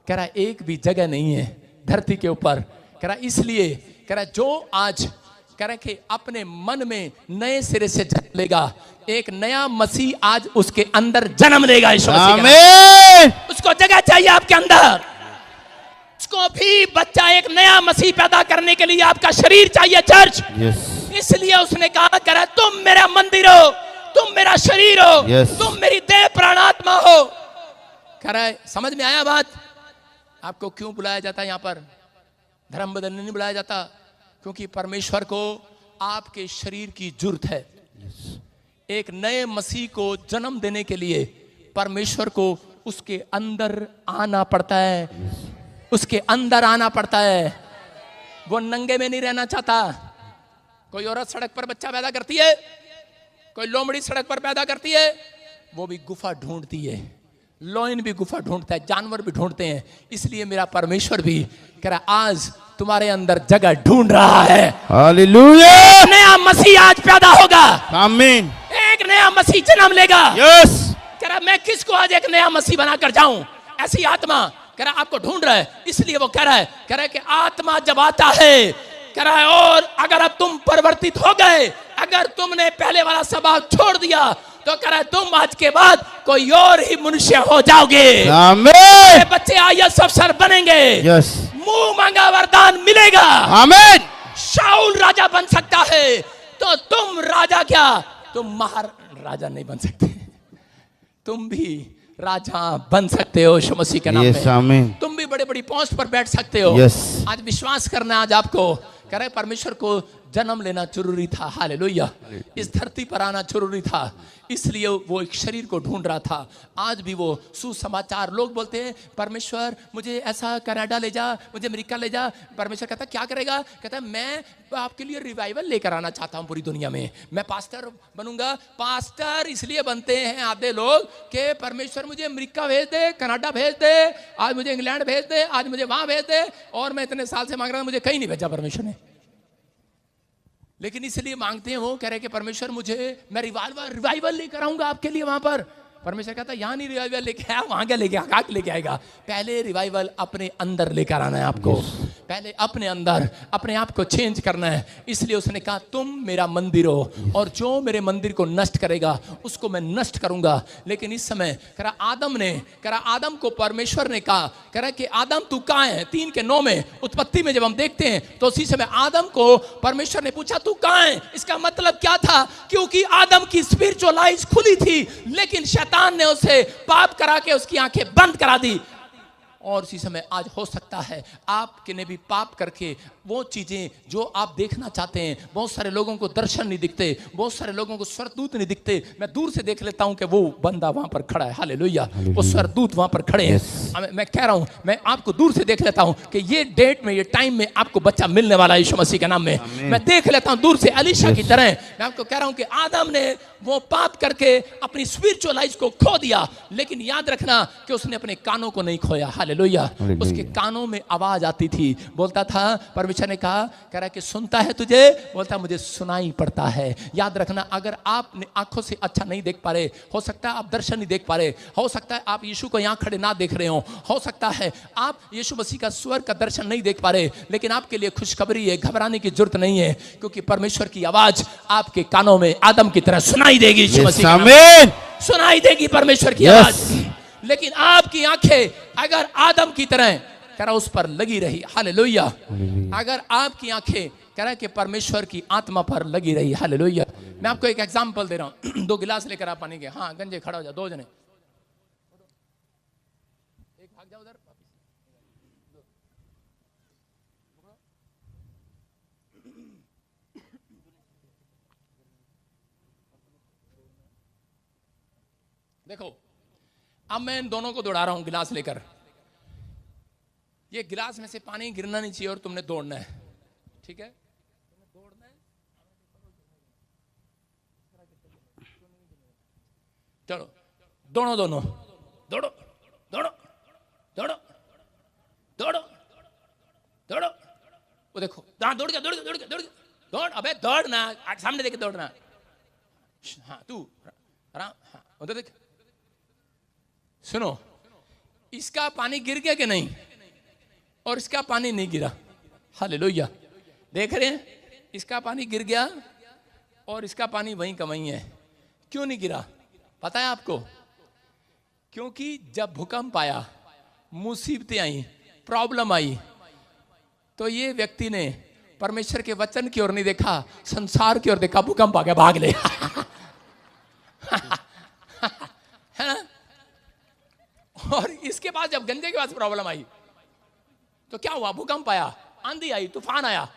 कह रहा एक भी जगह नहीं है धरती के ऊपर। कह रहा इसलिए, कह रहा जो आज, कह रहा कि अपने मन में नए सिरे से जन्म लेगा, एक नया मसीह आज उसके अंदर जन्म लेगा। आमीन। उसको जगह चाहिए आपके अंदर। उसको भी बच्चा, एक नया मसीह पैदा करने के लिए आपका शरीर चाहिए, चर्च। इसलिए उसने कहा, करा तुम मेरा मंदिर हो, तुम मेरा शरीर हो, तुम मेरी देह प्राणात्मा हो। कह रहा है, समझ में आया बात? आपको क्यों बुलाया जाता है यहां पर? धर्म बदलने नहीं बुलाया जाता, क्योंकि परमेश्वर को आपके शरीर की जरूरत है। एक नए मसीह को जन्म देने के लिए परमेश्वर को उसके अंदर आना पड़ता है, उसके अंदर आना पड़ता है। वो नंगे में नहीं रहना चाहता। कोई औरत सड़क पर बच्चा पैदा करती है, कोई लोमड़ी सड़क पर पैदा करती है, वो भी गुफा ढूंढती है। लॉयन भी गुफा ढूंढता है, जानवर भी ढूंढते हैं। इसलिए मेरा परमेश्वर भी कह रहा आज तुम्हारे अंदर जगह ढूंढ रहा है। हालेलुया। नया मसीह आज पैदा होगा। आमीन। एक नया मसीह जन्म लेगा। यस। कह रहा मैं किसको आज एक नया मसीह बनाकर जाऊं? ऐसी आत्मा कह रहा आपको ढूंढ रहा है। इसलिए वो कह रहा है कि आत्मा जब आता है, कह रहा है, और अगर अब तुम परिवर्तित हो गए, अगर तुमने पहले वाला स्वभाव छोड़ दिया, तो कह रहा है तुम आज के बाद कोई और ही मनुष्य हो जाओगे। आमीन। बच्चे आईएएस अफसर बनेंगे। यस। मुंह मांगा वरदान मिलेगा। आमीन। शाऊल राजा बन सकता है, तो तुम राजा क्या, तुम महाराजा नहीं बन सकते, तुम भी राजा बन सकते हो यीशु मसीह के नाम में। तुम भी बड़ी बड़ी पोस्ट पर बैठ सकते हो। आज विश्वास करना, आज आपको कह रहे परमेश्वर को जन्म लेना जरूरी था, हालेलुया। इस धरती पर आना जरूरी था, इसलिए वो एक शरीर को ढूंढ रहा था। आज भी वो सुसमाचार, लोग बोलते हैं परमेश्वर मुझे ऐसा कनाडा ले जा, मुझे अमेरिका ले जा। परमेश्वर कहता क्या करेगा? कहता है मैं आपके लिए रिवाइवल लेकर आना चाहता हूं पूरी दुनिया में, मैं पास्टर बनूंगा। पास्टर इसलिए बनते हैं आधे लोग कि परमेश्वर मुझे अमेरिका भेज दे, कनाडा भेज दे, आज मुझे इंग्लैंड भेज दे, आज मुझे वहां भेज दे, और मैं इतने साल से मांग रहा हूं, मुझे कहीं नहीं भेजा परमेश्वर ने। लेकिन इसलिए मांगते हैं, वो कह रहे कि परमेश्वर मुझे, मैं रिवाइवल लेकर आऊंगा आपके लिए वहां पर। परमेश्वर कहता है यहां नहीं रिवाइवल लेके आया, वहां क्या लेके आया, लेके आएगा। पहले रिवाइवल अपने अंदर लेकर आना है आपको, पहले अपने अंदर अपने आप को चेंज करना है। इसलिए उसने कहा तुम मेरा मंदिर हो, और जो मेरे मंदिर को नष्ट करेगा उसको मैं नष्ट करूंगा। लेकिन इस समय करा आदम को परमेश्वर ने कहा कि आदम तू कहाँ है? 3:9 में उत्पत्ति में जब हम देखते हैं तो उसी समय आदम को परमेश्वर ने पूछा तू कहाँ है? इसका मतलब क्या था? क्योंकि आदम की स्पिरिचुअल आइज खुली थी, लेकिन शैतान ने उसे पाप करा के उसकी आंखें बंद करा दी। और इसी समय आज हो सकता है आपके ने भी पाप करके वो चीजें जो आप देखना चाहते हैं, बहुत सारे लोगों को दर्शन नहीं दिखते, बहुत सारे लोगों को स्वर्गदूत नहीं दिखते। मैं दूर से देख लेता हूं कि वो बंदा वहां पर खड़ा है, हालेलुया, वो स्वर्गदूत वहां पर खड़े हैं। मैं कह रहा हूं, मैं आपको दूर से देख लेता हूं कि ये डेट में, ये टाइम में आपको बच्चा मिलने वाला है यीशु मसीह के नाम में। मैं देख लेता हूं दूर से एलीशा की तरह। मैं आपको कह रहा हूं कि आदम ने वो पाप करके अपनी स्पिरिचुअल लाइफ को खो दिया, लेकिन याद रखना कि उसने अपने कानों को नहीं खोया, हालेलुया। उसके कानों में आवाज आती थी, बोलता था, परमेश्वर ने कह रहा कि सुनता है तुझे? बोलता मुझे सुनाई पड़ता है। याद रखना, अगर आप आंखों से अच्छा नहीं देख पा रहे, हो सकता है आप दर्शन नहीं देख पा रहे, हो सकता है आप यीशु को यहां खड़े ना देख रहे हो सकता है आप यीशु मसीह का स्वर्ग का दर्शन नहीं देख पा रहे, लेकिन आपके लिए खुशखबरी है, घबराने की जरूरत नहीं है, क्योंकि परमेश्वर की आवाज आपके कानों में आदम की तरह सुनाई देगी। यीशु मसीह सुनाई देगी परमेश्वर की आवाज। लेकिन आपकी आंखें अगर आदम की तरह करा उस पर लगी रही, हालेलुया, अगर आपकी आंखें करा कि परमेश्वर की आत्मा पर लगी रही, हालेलुया। मैं आपको एक एग्जांपल दे रहा हूं, 2 गिलास लेकर आप पानी के, हाँ गंजे खड़ा हो जाओ, 2 जने, एक भाग जाओ उधर, देखो अब मैं इन दोनों को दौड़ा रहा हूं गिलास लेकर। ये गिलास में से पानी गिरना नहीं चाहिए और तुमने दौड़ना है, ठीक है? तुमने दौड़ना है, चलो दोनों दौड़ो दौड़ो दौड़ो दौड़ो दौड़ो। वो देखो दौड़ गया, दौड़, अबे दौड़ना, सामने देखे दौड़ना। हाँ तू आराम, हाँ उधर देख। सुनो, इसका पानी गिर गया कि नहीं? और इसका पानी नहीं गिरा, हालेलुया। देख रहे हैं, इसका पानी गिर गया और इसका पानी वहीं का वहीं है। क्यों नहीं गिरा पता है आपको? क्योंकि जब भूकंप आया, मुसीबतें आई, प्रॉब्लम आई, तो ये व्यक्ति ने परमेश्वर के वचन की ओर नहीं देखा, संसार की ओर देखा, भूकंप आ गया, भाग ले। है ना? और इसके बाद जब गंजे के पास प्रॉब्लम आई तो क्या हुआ? भूकंप आया, आंधी आई, तूफान आया,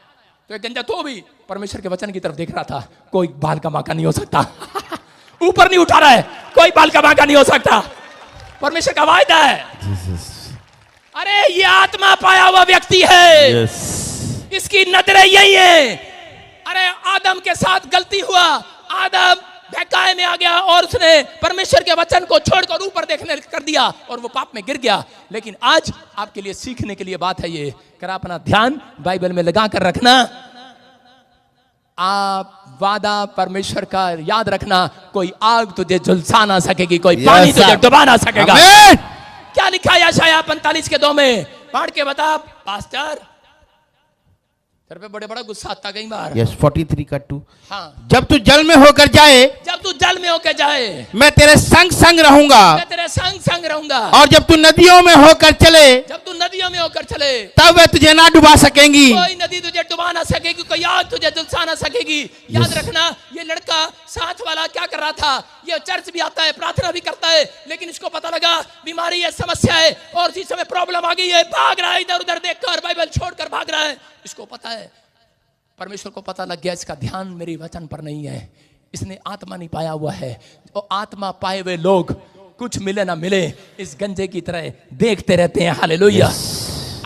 तो एक गंजा तो भी परमेश्वर के वचन की तरफ देख रहा था। कोई बाल का बांका नहीं हो सकता, ऊपर नहीं उठा रहा है, कोई बाल का बांका नहीं हो सकता, परमेश्वर का वायदा है। अरे ये आत्मा पाया हुआ व्यक्ति है, इसकी नजरें यही है। अरे आदम के साथ गलती हुआ, आदम बहकाए में आ गया और उसने परमेश्वर के वचन को छोड़कर ऊपर देखने कर दिया और वो पाप में गिर गया। लेकिन आज आपके लिए सीखने के लिए बात है ये, करा अपना ध्यान बाइबल में लगा कर रखना। आप वादा परमेश्वर का याद रखना, कोई आग तुझे झुलसा ना सकेगी, कोई पानी तुझे डुबा ना सकेगा। क्या लिखा है यशायाह 45:2 में? पढ़ के बता पास्टर, तेरे पे बड़े बड़ा गुस्सा आता कई बार। यस 43:2। हाँ, जब तू जल में होकर जाए, जब तू जल में होकर जाए, मैं तेरे संग संग रहूंगा, मैं तेरे संग संग रहूंगा। और जब तू नदियों में होकर चले, जब तू नदियों में होकर चले, तब वे तुझे ना डुबा सकेंगी, कोई नदी तुझे डुबा ना सकेगी, कोई आग तुझे झुलसा ना सकेगी। याद रखना, ये लड़का साथ वाला क्या कर रहा था? ये चर्च भी आता है, प्रार्थना भी करता है, लेकिन इसको पता लगा बीमारी है, समस्या है, और इसी समय प्रॉब्लम आ गई है, भाग रहा है, इधर उधर देखकर बाइबल छोड़कर भाग रहा है। इसको पता है परमेश्वर को पता लग गया इसका ध्यान मेरे वचन पर नहीं है, इसने आत्मा नहीं पाया हुआ है। और आत्मा पाए हुए लोग कुछ मिले ना मिले इस गंजे की तरह देखते रहते हैं। हालेलुया।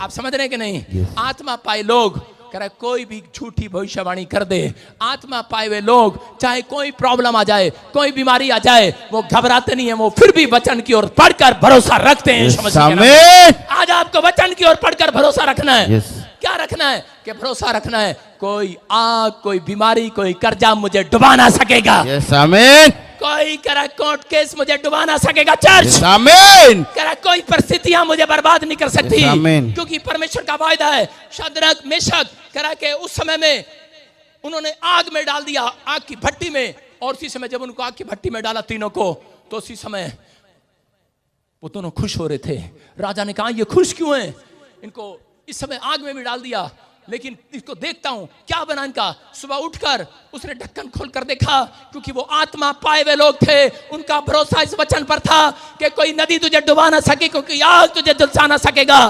आप समझ रहे हैं कि नहीं? आत्मा पाए लोग कह रहा कोई भी झूठी भविष्यवाणी कर दे, आत्मा पाए हुए लोग चाहे कोई प्रॉब्लम आ जाए, कोई बीमारी आ जाए, वो घबराते नहीं है, वो फिर भी वचन की ओर पढ़कर भरोसा रखते हैं। आज आपको वचन की ओर पढ़कर भरोसा रखना है। क्या रखना है? कि भरोसा रखना है कोई आग, कोई बीमारी, कोई कर्जा मुझे डुबा ना सकेगा। कोई करा कोर्ट केस मुझे डुबा ना सकेगा। चर्च करा कोई परिस्थितियां मुझे बर्बाद नहीं कर सकती, क्योंकि परमेश्वर का वायदा है। शद्रक मेशक करा के उस समय में उन्होंने आग में डाल दिया, आग की भट्टी में, और उसी समय जब उनको आग की भट्टी में डाला तीनों को, तो उसी समय वो दोनों खुश हो रहे थे। राजा ने कहा ये खुश क्यों हैं? इनको इस समय आग में भी डाल दिया, लेकिन इसको देखता हूं क्या बना इनका। सुबह उठकर उसने ढक्कन खोलकर देखा, क्योंकि वो आत्मा पाए हुए लोग थे, उनका भरोसा इस वचन पर था कि कोई नदी तुझे डुबा ना सके, क्योंकि आग तुझे जला ना सकेगा।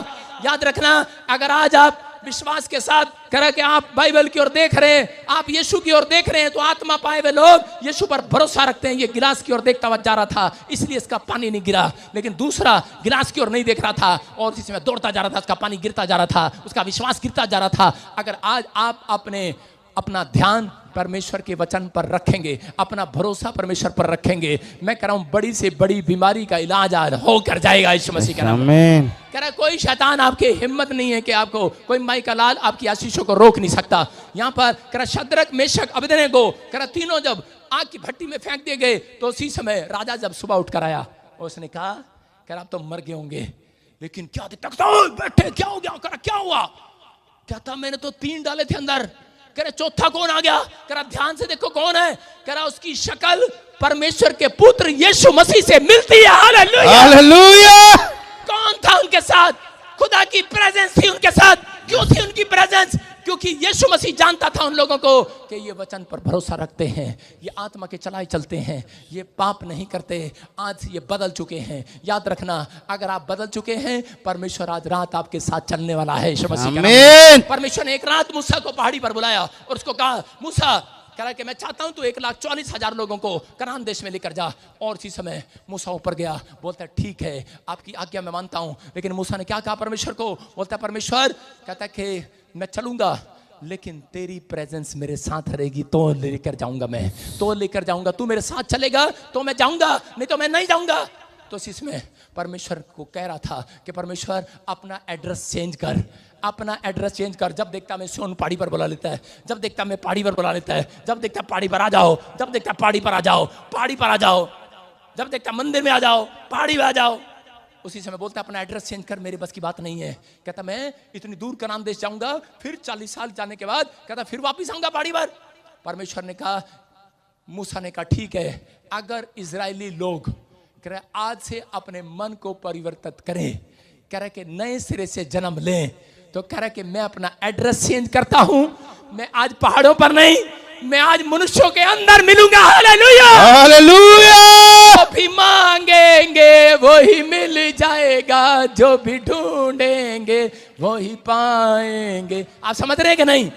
याद रखना, अगर आज आप विश्वास के साथ करा कि आप बाइबल की ओर देख रहे हैं, आप यीशु की ओर देख रहे हैं, तो आत्मा पाए हुए लोग यीशु पर भरोसा रखते हैं। ये गिलास की ओर देखता हुआ जा रहा था, इसलिए इसका पानी नहीं गिरा, लेकिन दूसरा गिलास की ओर नहीं देख रहा था और इसी में दौड़ता जा रहा था, उसका पानी गिरता जा रहा था, उसका विश्वास गिरता जा रहा था। अगर आज आप अपना ध्यान परमेश्वर के वचन पर रखेंगे, अपना भरोसा परमेश्वर पर रखेंगे, मैं कह रहा हूं बड़ी से बड़ी बीमारी का इलाज आज होकर जाएगा यीशु मसीह के नाम में। कह रहा कोई शैतान आपके हिम्मत नहीं है कि आपको कोई माई का लाल आपकी आशीषों को रोक नहीं सकता। यहाँ पर कह रहा शद्रक मेशक अबेदनेगो कह रहा तीनों जब आग की भट्टी में फेंक दिए गए, तो उसी समय राजा जब सुबह उठकर आया, उसने कहा कह रहा आप तो मर गए होंगे, लेकिन क्या बैठे, क्या हो गया? कह रहा क्या हुआ? क्या था? मैंने तो 3 डाले थे अंदर। कह रहा चौथा कौन आ गया? कह रहा ध्यान से देखो कौन है। कह रहा उसकी शक्ल परमेश्वर के पुत्र यीशु मसीह से मिलती है। Hallelujah, hallelujah. कौन था उनके साथ? खुदा की प्रेजेंस थी उनके साथ। क्यों थी उनकी प्रेजेंस? क्योंकि यीशु मसीह जानता था उन लोगों को कि ये वचन पर भरोसा रखते हैं, ये आत्मा के चलाए चलते हैं, ये पाप नहीं करते, आज ये बदल चुके हैं। याद रखना, अगर आप बदल चुके हैं, परमेश्वर आज रात आपके साथ चलने वाला है। यीशु मसीह के नाम। परमेश्वर ने एक रात मूसा को पहाड़ी पर बुलाया और उसको कहा मूसा, कह रहा कि मैं चाहता हूं तू 1,40,000 लोगों को कनान देश में लेकर जा। और इसी समय मूसा ऊपर गया, बोलता है ठीक है आपकी आज्ञा मैं मानता हूं। लेकिन मूसा ने क्या कहा परमेश्वर को? बोलता है परमेश्वर, कहता है कि मैं चलूंगा, लेकिन तेरी प्रेजेंस मेरे साथ रहेगी तो लेकर जाऊंगा, मैं तो लेकर जाऊंगा, तू मेरे साथ चलेगा तो मैं जाऊंगा, नहीं तो मैं नहीं जाऊंगा। तो इसमें परमेश्वर को कह रहा था कि परमेश्वर अपना एड्रेस चेंज कर, अपना एड्रेस चेंज कर। जब देखता मैं सोन पहाड़ी पर बुला लेता है, जब देखता मैं पहाड़ी पर बुला लेता है, जब देखता पहाड़ी पर आ जाओ, जब देखता पहाड़ी पर आ जाओ, पहाड़ी पर आ जाओ, जब देखता मंदिर में आ जाओ, पहाड़ी में आ जाओ। उसी समय बोलता अपना एड्रेस चेंज कर, मेरे बस की बात नहीं है। कहता मैं इतनी दूर कनान देश जाऊंगा, फिर 40 साल जाने के बाद कहता फिर वापिस आऊंगा पहाड़ी पर। परमेश्वर ने कहा, मूसा ने कहा ठीक है, अगर इजरायली लोग कह रहे आज से अपने मन को परिवर्तित करें, कह रहे कि नए सिरे से जन्म लें, तो कह रहे कि मैं अपना एड्रेस चेंज करता हूं, मैं आज पहाड़ों पर नहीं, मैं आज मनुष्यों के अंदर मिलूंगा। Hallelujah, hallelujah. जो भी मांगेंगे वही मिल जाएगा, जो भी ढूंढेंगे वही पाएंगे। आप समझ रहे हैं कि नहीं?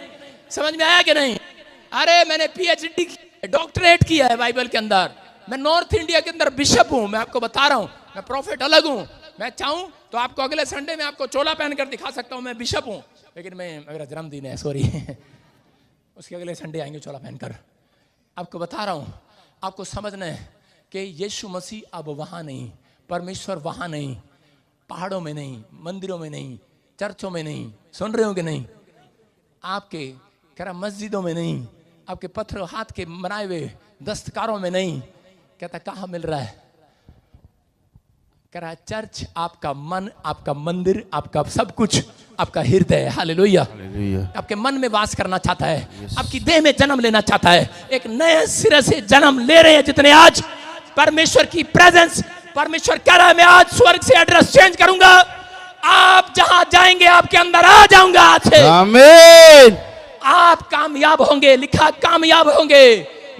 समझ में आया कि नहीं? अरे मैंने PhD डॉक्टरेट किया है बाइबल के अंदर, मैं नॉर्थ इंडिया के अंदर बिशप हूं, मैं आपको बता रहा हूं, मैं प्रॉफिट अलग हूं। मैं चाहूं तो आपको अगले संडे में आपको चोला पहनकर दिखा सकता हूं, मैं बिशप हूं, लेकिन मेरा जन्मदिन है, सॉरी उसके अगले संडे आएंगे चोला पहनकर। आपको बता रहा हूं, आपको समझना है कि यीशु मसीह अब वहां नहीं, परमेश्वर वहां नहीं, पहाड़ों में नहीं, मंदिरों में नहीं, चर्चों में नहीं, सुन रहे हो कि नहीं? आपके कह मस्जिदों में नहीं, आपके पत्थर हाथ के बनाए हुए दस्तकारों में नहीं। कहता कहाँ मिल रहा है? कह रहा चर्च आपका मन, आपका मंदिर, आपका सब कुछ आपका हृदय है। हालेलुया, आपके मन में वास करना चाहता है, आपकी देह में जन्म लेना चाहता है। एक नए सिरे से जन्म ले रहे हैं जितने आज परमेश्वर की प्रेजेंस, परमेश्वर कह रहा है मैं आज स्वर्ग से एड्रेस चेंज करूंगा, आप जहां जाएंगे आपके अंदर आ जाऊंगा आज से। आमीन। आप कामयाब होंगे, लिखा कामयाब होंगे।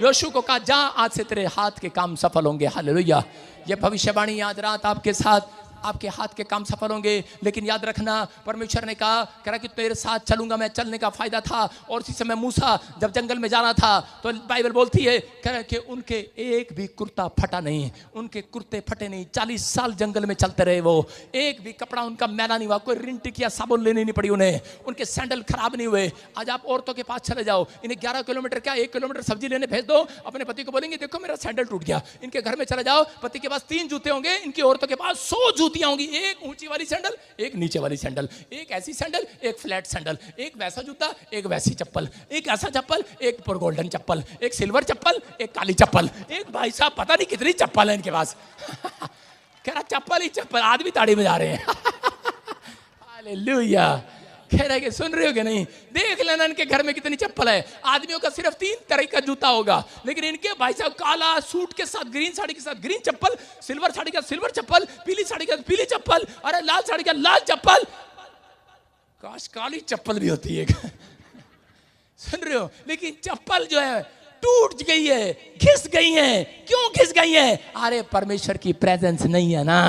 यीशु को कहा जा आज से तेरे हाथ के काम सफल होंगे। हालेलुया। ये भविष्यवाणी आज रात आपके साथ आपके हाथ के काम सफल होंगे। लेकिन याद रखना, परमेश्वर ने कहा कि तेरे साथ चलूंगा मैं। चलने का फायदा था। और इसी समय मूसा जब जंगल में जाना था तो बाइबल बोलती है कि उनके एक भी कुर्ता फटा नहीं, उनके कुर्ते फटे नहीं। 40 साल जंगल में चलते रहे वो, एक भी कपड़ा उनका मैला नहीं हुआ, कोई रिन टिकिया साबुन लेनी नहीं पड़ी उन्हें, उनके सैंडल खराब नहीं हुए। आज आप औरतों के पास चले जाओ, इन्हें 11 किलोमीटर क्या 1 किलोमीटर सब्जी लेने भेज दो, अपने पति को बोलेंगे देखो मेरा सैंडल टूट गया। इनके घर में चले जाओ, पति के पास 3 जूते होंगे, इनकी औरतों के पास 100 जूतियां होंगी। एक ऊंची वाली सैंडल, एक नीचे वाली सैंडल, एक ऐसी सैंडल, एक फ्लैट सैंडल, एक वैसा जूता, एक वैसी चप्पल, एक ऐसा चप्पल, एक पर गोल्डन चप्पल, एक सिल्वर चप्पल, एक काली चप्पल। एक भाई साहब पता नहीं कितनी चप्पल है इनके पास। कह रहा चप्पल ही चप्पल, आदमी ताड़ी में जा रहे हैं। हालेलुया। कह रहे कि सुन रहे हो कि नहीं? देख लेना इनके घर में कितनी चप्पल है। आदमियों का सिर्फ 3 तरह का जूता होगा, लेकिन इनके भाई साहब काला सूट के साथ ग्रीन साड़ी के साथ ग्रीन चप्पल, सिल्वर साड़ी का सिल्वर चप्पल, पीली साड़ी का पीली चप्पल, अरे लाल साड़ी का लाल चप्पल, काश काली चप्पल भी होती है। सुन रहे हो? लेकिन चप्पल जो है टूट गई है, घिस गई है। क्यों घिस गई है? अरे परमेश्वर की प्रेजेंस नहीं है ना।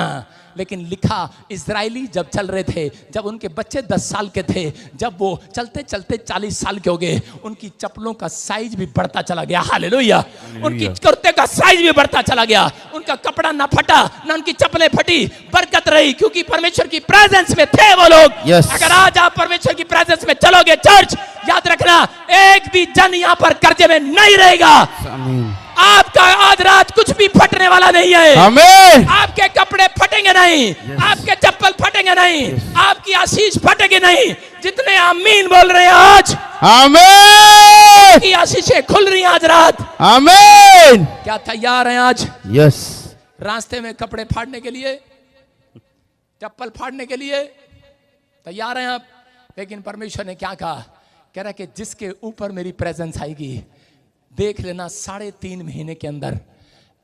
लेकिन लिखा, इजरायली जब चल रहे थे, जब उनके बच्चे 10 साल के थे, जब वो चलते चलते 40 साल के हो गए, उनकी चप्पलों का साइज भी बढ़ता चला गया। हालेलुया। उनकी कुर्ते का साइज भी बढ़ता चला गया, उनका कपड़ा ना फटा, ना उनकी चप्पलें फटी, बरकत रही, क्योंकि परमेश्वर की प्रेजेंस में थे वो लोग। अगर आज आप परमेश्वर की प्रेजेंस में चलोगे चर्च, याद रखना एक भी जन यहाँ पर कर्जे में नहीं रहेगा। आपका आज रात कुछ भी फटने वाला नहीं है। आमीन। आपके कपड़े फटेंगे नहीं, आपके चप्पल फटेंगे नहीं, आपकी आशीष फटेगी नहीं। जितने आमीन बोल रहे हैं आज, आमीन की आशीषें खुल रही हैं आज रात। आमीन। क्या तैयार हैं आज? यस। रास्ते में कपड़े फाड़ने के लिए, चप्पल फाड़ने के लिए तैयार हैं आप? लेकिन परमेश्वर ने क्या कहा? कह रहा कि जिसके ऊपर मेरी प्रेजेंस आएगी, देख लेना 3.5 महीने के अंदर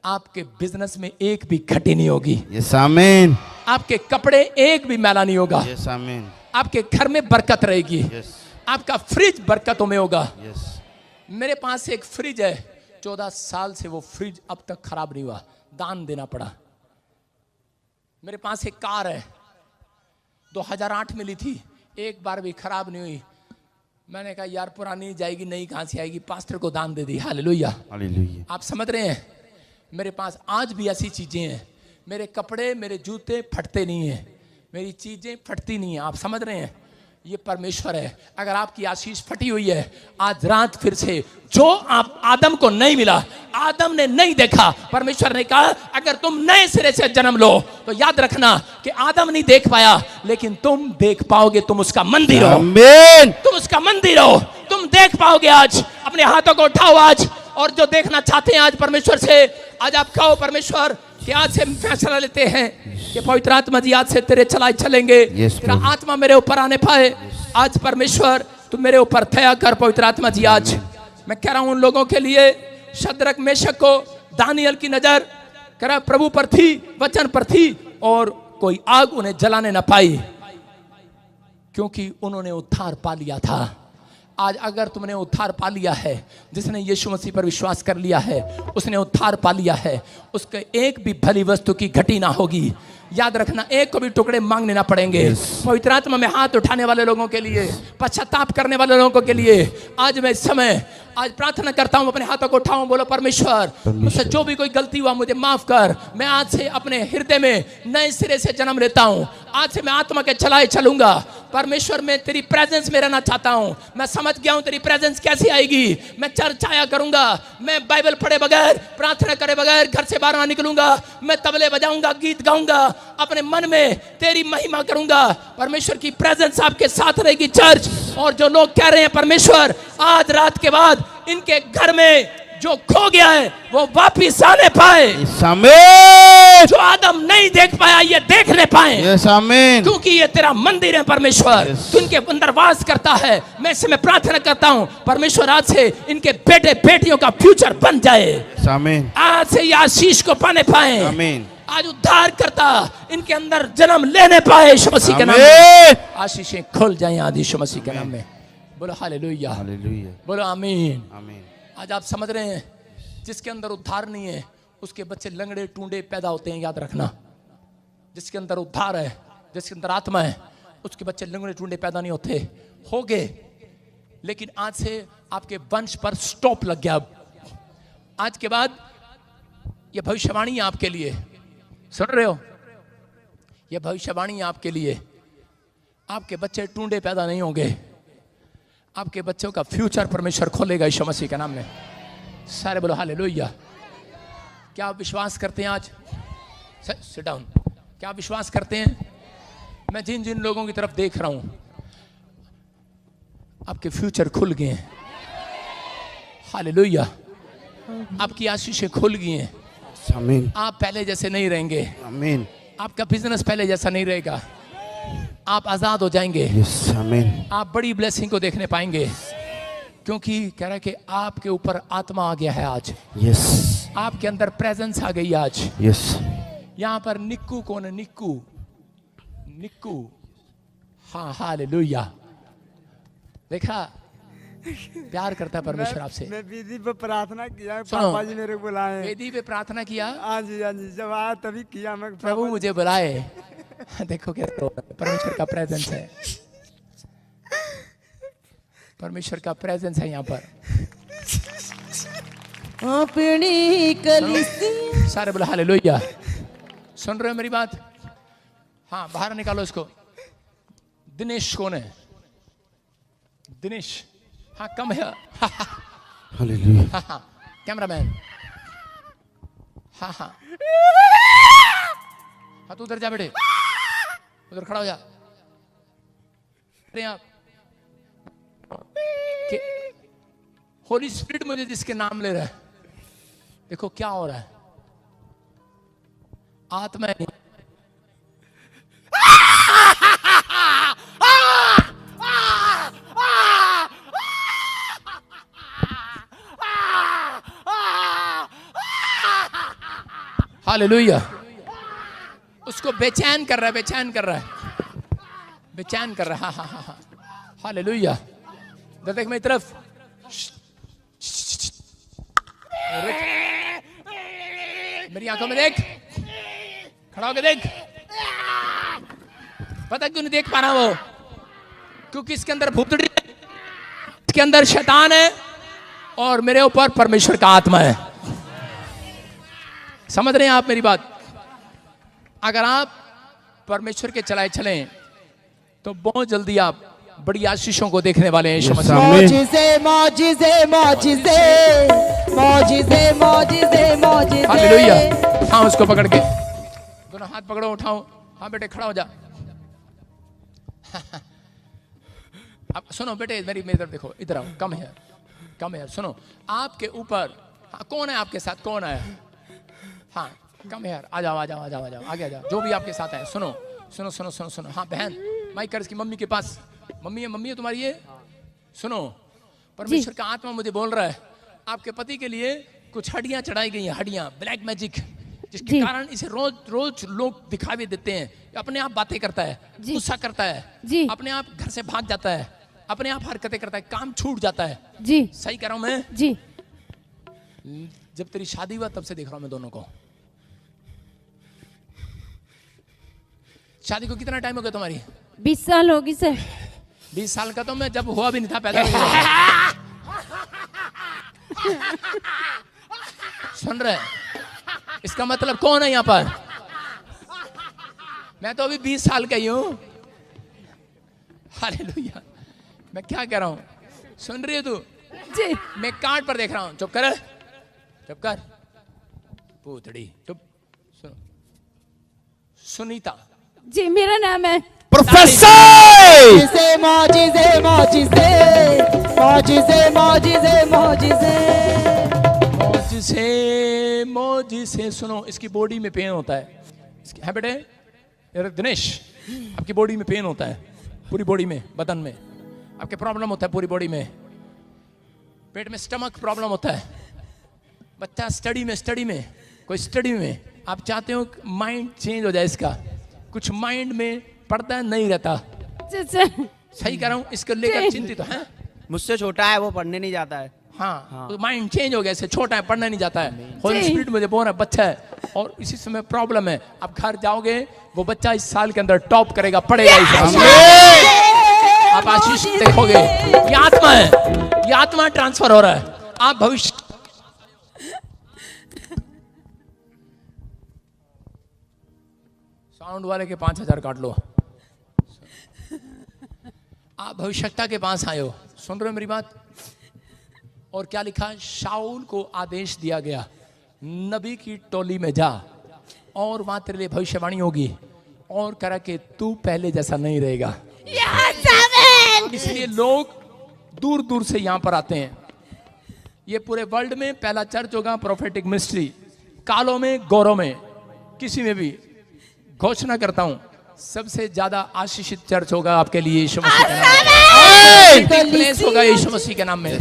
आपके बिजनेस में एक भी घटी नहीं होगी। यस आमीन। आपके कपड़े एक भी मैला नहीं होगा। यस आमीन। आपके घर में बरकत रहेगी। यस। आपका फ्रिज बरकतों में होगा। यस। मेरे पास एक फ्रिज है, 14 साल से वो फ्रिज अब तक खराब नहीं हुआ, दान देना पड़ा। मेरे पास एक कार है, 2008 में ली थी, एक बार भी खराब नहीं हुई। मैंने कहा यार पुरानी जाएगी, नई कहां से आएगी, पास्टर को दान दे दी। हालेलुया। हालेलुया। आप समझ रहे हैं? मेरे पास आज भी ऐसी चीजें हैं, मेरे कपड़े मेरे जूते फटते नहीं हैं, मेरी चीजें फटती नहीं हैं। आप समझ रहे हैं? ये परमेश्वर है। अगर आपकी आशीष फटी हुई है, आज रात फिर से जो आप आदम को नहीं मिला, आदम ने नहीं देखा, परमेश्वर ने कहा अगर तुम नए सिरे से जन्म लो तो याद रखना कि आदम नहीं देख पाया, लेकिन तुम देख पाओगे। तुम उसका मंदिर हो। आमीन। तुम उसका मंदिर हो, तुम देख पाओगे। आज अपने हाथों को उठाओ आज, और जो देखना चाहते हैं आज परमेश्वर से, आज आप कहो परमेश्वर कि आज से फैसला लेते हैं कि पवित्र आत्मा जी आज से तेरे चलाए चलेंगे। तेरा आत्मा मेरे ऊपर आने पाए। आज परमेश्वर तुम मेरे ऊपर दया कर पवित्र आत्मा जी। आज मैं कह रहा हूं उन लोगों के लिए, शद्रक मेशक को दानियल की नजर कह रहा प्रभु पर थी, वचन पर थी, और कोई आग उन्हें जलाने न पाई, क्योंकि उन्होंने उद्धार पा लिया था। आज अगर तुमने उद्धार पा लिया है, जिसने यीशु मसीह पर विश्वास कर लिया है, उसने उद्धार पा लिया है, उसके एक भी भली वस्तु की घटी ना होगी। याद रखना, एक को भी टुकड़े मांगने ना पड़ेंगे। पवित्र आत्मा में हाथ उठाने वाले लोगों के लिए, पश्चाताप करने वाले लोगों के लिए आज मैं इस समय आज प्रार्थना करता हूं, अपने हाथों को उठाऊं, बोलो परमेश्वर मुझसे जो भी कोई गलती हुआ मुझे माफ कर। मैं आज से अपने हृदय में नए सिरे से जन्म लेता हूं। आज से मैं आत्मा के चलाए चलूंगा। परमेश्वर मैं तेरी प्रेजेंस में रहना चाहता हूं। मैं समझ गया हूं तेरी प्रेजेंस कैसी आएगी। मैं चर्च आया करूंगा, मैं बाइबल पढ़े बगैर, प्रार्थना करे बगैर घर से बाहर ना निकलूंगा। मैं तबले बजाऊंगा, गीत गाऊंगा, अपने मन में तेरी महिमा करूंगा। परमेश्वर की प्रेजेंस आपके साथ रहेगी चर्च। और जो लोग कह रहे हैं परमेश्वर आज रात के बाद इनके घर में जो खो गया है वो वापिस आने पाए। जो आदम नहीं देख पाया ये देखने पाए। क्योंकि ये तेरा मंदिर है परमेश्वर, तू इनके अंदर वास करता है। मैं इसमें प्रार्थना करता हूँ परमेश्वर आज से इनके बेटे बेटियों का फ्यूचर बन जाए। आज से ये आशीष को पाने पाए। आज उद्धार करता इनके अंदर जन्म लेने पाए यीशु मसीह के नाम में। आशीषें खुल जाएं आज यीशु मसीह के नाम में। बोलो हालेलुया, हालेलुया, बोलो आमीन, आमीन। आज आप समझ रहे हैं जिसके अंदर उद्धार नहीं है उसके बच्चे लंगड़े टूंडे पैदा होते हैं। याद रखना, जिसके अंदर उद्धार है, जिसके अंदर आत्मा है, उसके बच्चे लंगड़े टूंडे पैदा नहीं होते, हो गए। लेकिन आज से आपके वंश पर स्टॉप लग गया। अब आज के बाद यह भविष्यवाणी है आपके लिए, सुन रहे हो? यह भविष्यवाणी है आपके लिए। आपके बच्चे टूंडे पैदा नहीं होंगे, आपके बच्चों का फ्यूचर परमेश्वर खोलेगा यीशु मसीह के नाम में। सारे बोलो हालेलुया। क्या आप विश्वास करते हैं? आज सिट डाउन। क्या आप विश्वास करते हैं? मैं जिन जिन लोगों की तरफ देख रहा हूं, आपके फ्यूचर खुल गए हैं। हालेलुया। आपकी आशीषें खुल गई हैं। आमीन। आप पहले जैसे नहीं रहेंगे। आमीन। आपका बिजनेस पहले जैसा नहीं रहेगा। आप आजाद हो जाएंगे। यस, आमीन। आप बड़ी ब्लेसिंग को देखने पाएंगे, क्योंकि कह रहा है कि आपके ऊपर आत्मा आ गया है आज। यस, आपके अंदर प्रेजेंस आ गई आज। यस। यहां पर निक्कू कौन है? निक्कू, निक्कू। हाँ, हालेलुया। देखा, प्यार करता है परमेश्वर आपसे। मैं वेदी पे प्रार्थना किया, सुनो, पापा जी मेरे को बुलाए। वेदी पे प्रार्थना किया, हाँ जी, हाँ जी, जब आया तभी किया मैं। प्रभु मुझे बुलाए। देखो क्या तो परमेश्वर का प्रेजेंस है। परमेश्वर का प्रेजेंस है यहाँ पर। अपनी कलीसिया। सारे बोला हालेलुया। सुन रहे हो मेरी बात? हाँ, बाहर निकालो इसको। दिनेश कौन है? दिनेश। हाँ, कम है। हालेलुया। हाँ हाँ, कैमरामैन। हाँ हाँ हाँ, तू उधर जा बेटे, उधर खड़ा हो जा। अरे आप होली स्पिरिट मुझे जिसके नाम ले रहा है, देखो क्या हो रहा है। आत्मा है। हालेलुया। उसको बेचैन कर रहा है, बेचैन कर रहा है, बेचैन कर रहा है। हाँ हाँ हाँ, हालेलुया। देख मेरी तरफ। मेरी आंखों में देख, खड़ा होकर देख। पता क्यों नहीं देख पा रहा वो? क्योंकि इसके अंदर भूतड़ी है, इसके अंदर शैतान है, और मेरे ऊपर परमेश्वर का आत्मा है। समझ रहे हैं आप मेरी बात? अगर आप परमेश्वर के चलाए चलें तो बहुत जल्दी आप बड़ी आशीषों को देखने वाले हैं यीशु मसीह। मौजिज़े मौजिज़े मौजिज़े मौजिज़े मौजिज़े मौजिज़े। हालेलुया। हाँ, उसको पकड़ के दोनों हाथ पकड़ो, उठाओ। हाँ बेटे, खड़ा हो जा। अब सुनो बेटे, मेरी तरफ देखो, इधर आओ। कम है, कम है। सुनो, आपके ऊपर कौन है? आपके साथ कौन है? हाँ, कम है। आ जाओ, आ जाओ, आ जाओ, आ जाओ, आगे आ जाओ। जो भी आपके साथ है, सुनो सुनो सुनो सुनो सुनो। हाँ बहन, माइक कर इसकी मम्मी के पास। मम्मी है, मम्मी है तुम्हारी ये। सुनो, परमेश्वर का आत्मा मुझे बोल रहा है, आपके पति के लिए कुछ हड्डियां चढ़ाई गई हैं, हड्डियां, ब्लैक मैजिक, जिसके कारण इसे रोज रोज लोग दिखावे देते हैं। अपने आप बातें करता है, गुस्सा करता है, अपने आप घर से भाग जाता है, अपने आप हरकतें करता है, काम छूट जाता है। जी सही कह रहा हूं मैं? जी। जब तेरी शादी हुआ तब से देख रहा हूं मैं दोनों को। शादी को कितना टाइम हो गया तुम्हारी? 20 साल होगी सर। 20 साल का तो मैं जब हुआ भी नहीं था, पैदा नहीं हुआ। सुन रहे? इसका मतलब कौन है यहाँ पर? मैं तो अभी 20 साल का ही हूं। हालेलुया। मैं क्या कह रहा हूं? सुन रही है तू? जी। मैं कार्ड पर देख रहा हूं। चुप कर, चुप कर, पूतड़ी चुप। सुनो, सुनीता। जी, मेरा नाम है। प्रोफेसर। मौजिज़े मौजिज़े मौजिज़े मौजिज़े मौजिज़े मौजिज़े मौजिज़े मौजिज़े। सुनो, इसकी बॉडी में पेन होता है। है बेटे? दिनेश, आपकी बॉडी में पेन होता है, पूरी बॉडी में, बदन में आपके प्रॉब्लम होता है, पूरी बॉडी में। पेट में स्टमक प्रॉब्लम होता है। बच्चा स्टडी में कोई स्टडी में आप चाहते हो माइंड चेंज हो जाए इसका, कुछ माइंड में पढ़ता नहीं रहता। सर सही कह रहा हूँ? इसको लेकर चिंतित है। मुझसे छोटा है, वो पढ़ने नहीं जाता है। हाँ, तो माइंड चेंज हो गया, ऐसे छोटा है, पढ़ना नहीं जाता है, होली जी। स्पिरिट मुझे बोल रहा है, बच्चा है और इसी समय प्रॉब्लम है। अब घर जाओगे वो बच्चा इस साल के अंदर टॉप करेगा, पढ़ेगा इस साल। आप आशीष देखोगे, ये आत्मा है, ये आत्मा ट्रांसफर हो रहा है। आप भविष्य साउंड वाले के 5,000 काट लो। आप भविष्यता के पास आए हो, सुन रहे हो मेरी बात? और क्या लिखा? शाऊल को आदेश दिया गया, नबी की टोली में जा और वहां तेरे लिए भविष्यवाणी होगी, और करा कि तू पहले जैसा नहीं रहेगा। इसलिए लोग दूर दूर से यहां पर आते हैं। ये पूरे वर्ल्ड में पहला चर्च होगा प्रोफेटिक मिनिस्ट्री, कालों में, गौरों में, किसी में भी घोषणा करता हूं सबसे ज्यादा आशीषित चर्च होगा आपके लिए यीशु मसीह के नाम में। प्लेस होगा यीशु मसीह के नाम में।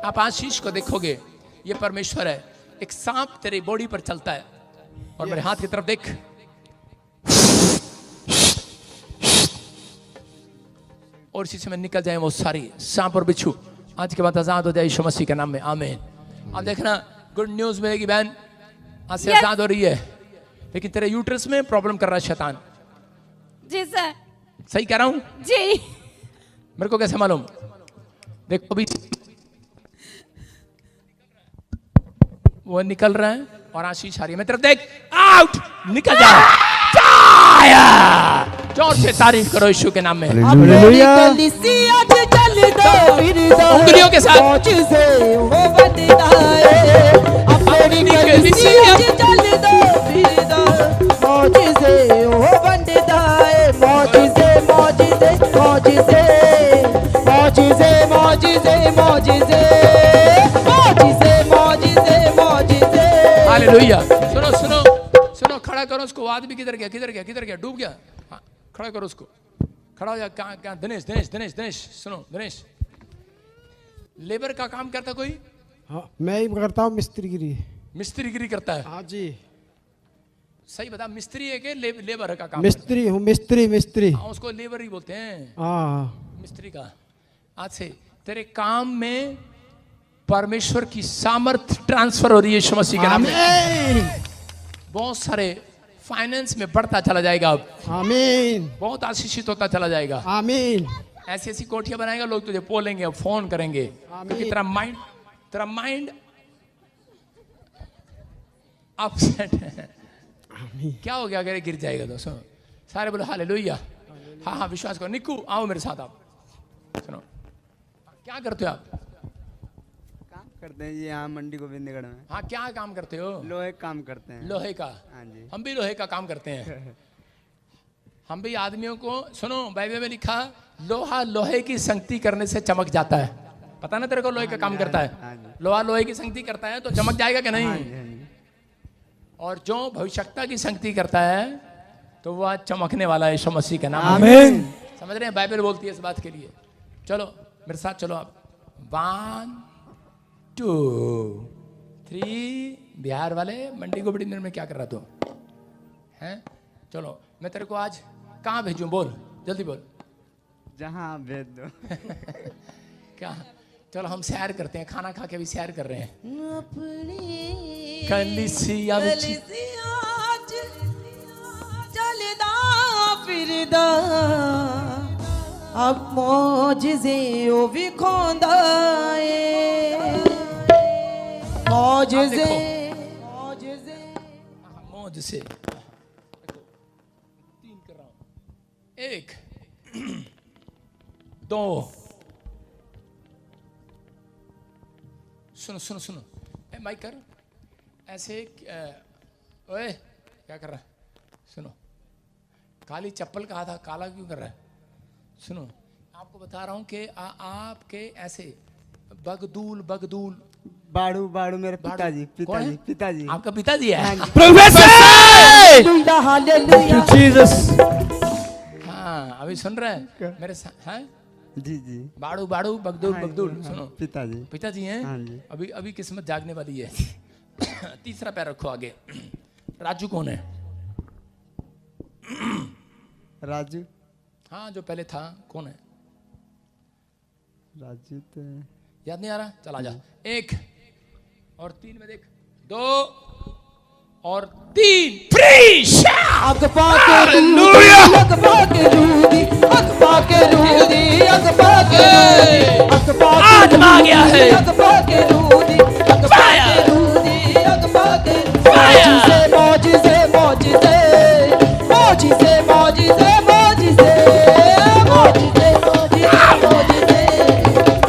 आप आशीष को देखोगे, ये परमेश्वर है। एक सांप तेरे बॉडी पर चलता है, और मेरे हाथ की तरफ देख, और इसी समय निकल जाए वो सारी सांप और बिच्छू, आज के बाद आजाद हो जाए यीशु मसीह के नाम में, आमीन। अब देखना गुड न्यूज मिलेगी बहन, आज से आजाद हो रही है। लेकिन तेरे यूट्रस में प्रॉब्लम कर रहा है शैतान। जी सर। सही कह रहा हूं? जी। मेरे को कैसे मालूम? देखो अभी वो निकल रहा है और आशीष आ रही है, मैं तरफ देख, आउट, निकल जा, जोर से तारीफ करो यीशु के नाम में। उंगलियों के साथ हालेलुया। सुनो सुनो सुनो, खड़ा करो उसको। आदमी किधर गया, किधर गया, किधर गया, डूब गया? हाँ, खड़ा करो उसको, खड़ा हो जा। कहाँ कहाँ? दिनेश, दिनेश, दिनेश, दिनेश, सुनो दिनेश, लेबर का काम करता कोई? हाँ, मैं ही करता हूँ मिस्त्रीगिरी। मिस्त्रीगिरी करता है? हाँ जी। सही बता, मिस्त्री है कि लेबर का काम? मिस्त्री हूँ, मिस्त्री मिस्त्री। हाँ, उसको लेबर ही बोलते हैं। हाँ, मिस्त्री का। आज से तेरे काम में परमेश्वर की सामर्थ ट्रांसफर हो रही है यीशु मसीह के नाम में। बहुत सारे फाइनेंस में बढ़ता चला जाएगा, अब आमीन, बहुत आशीषित होता चला जाएगा। आमीन। ऐसी ऐसी कोठियां बनाएगा, लोग तुझे बोलेंगे, फोन करेंगे, क्योंकि तेरा माइंड अपसेट है। क्या हो गया अगर गिर जाएगा तो? सुनो, सारे बोले हालेलुया। हाँ हाँ, विश्वास करो। निक्कू आओ मेरे साथ। आप सुनो, क्या करते हो आप? काम करते हैं जी यहाँ मंडी गोविंदगढ़ में। हाँ, क्या काम करते हो? लोहे काम करते हैं। लोहे का? हाँ जी। हम भी लोहे का काम करते हैं। हम भी आदमियों को, सुनो बाइबल में लिखा, लोहा लोहे की संगति करने से चमक जाता है। पता ना तेरे को लोहे का काम करता है? लोहा लोहे की संगति करता है तो चमक जाएगा कि नहीं? और जो भविष्यता की संगति करता है तो वह चमकने वाला है यीशु मसीह के नाम में। समझ रहे हैं? बाइबल बोलती है इस बात के लिए। चलो मेरे साथ चलो आप। 1 2 3। बिहार वाले मंडी गोबड़ी में क्या कर रहा तू हैं? चलो मैं तेरे को आज कहाँ भेजूं? बोल जल्दी बोल। जहाँ आप भेज दो। क्या? चलो हम सैर करते हैं, खाना खा के भी सैर कर रहे हैं। कलीसिया चलदा फिरदा अब मौजिज़े ओ विखोंदा ए मौजिज़े मौजिज़े मौज से। 3 कर रहा हूं। 1 2। सुनो सुनो सुनो, माइक कर ऐसे। ओए क्या कर रहा है? सुनो, काली चप्पल कहा था, काला क्यों कर रहा है? सुनो, आपको बता रहा हूं कि आपके ऐसे बगदूल बगदूल। बाड़ू बाड़ू मेरे पिताजी। कौन है? पिताजी। आपका पिताजी है? हाँ, अभी सुन रहे हैं मेरे साथ? हैं जी जी। बाड़ू बाड़ू बगदूल बगदूल। सुनो, पिताजी। पिताजी हैं? हाँ जी। अभी अभी किस्मत जागने वाली है। तीसरा पैर रखो आगे। राजू कौन है? राजू। हाँ, जो पहले था कौन है? राजू तो याद नहीं आ रहा? चल आ जा। 1 और 3 में देख, 2 और 3 फ्री। अगपा के रूदी, अगपा के रूदी, अगपा के रूदी, अगपा के रूदी, अगपा के आत्मा आ गया है। अगपा के रूदी, अगपा के रूदी, अगपा के मौजिज़े, मौजिज़े, मौजिज़े, मौजिज़े, मौजिज़े, मौजिज़े, मौजिज़े, मौजिज़े,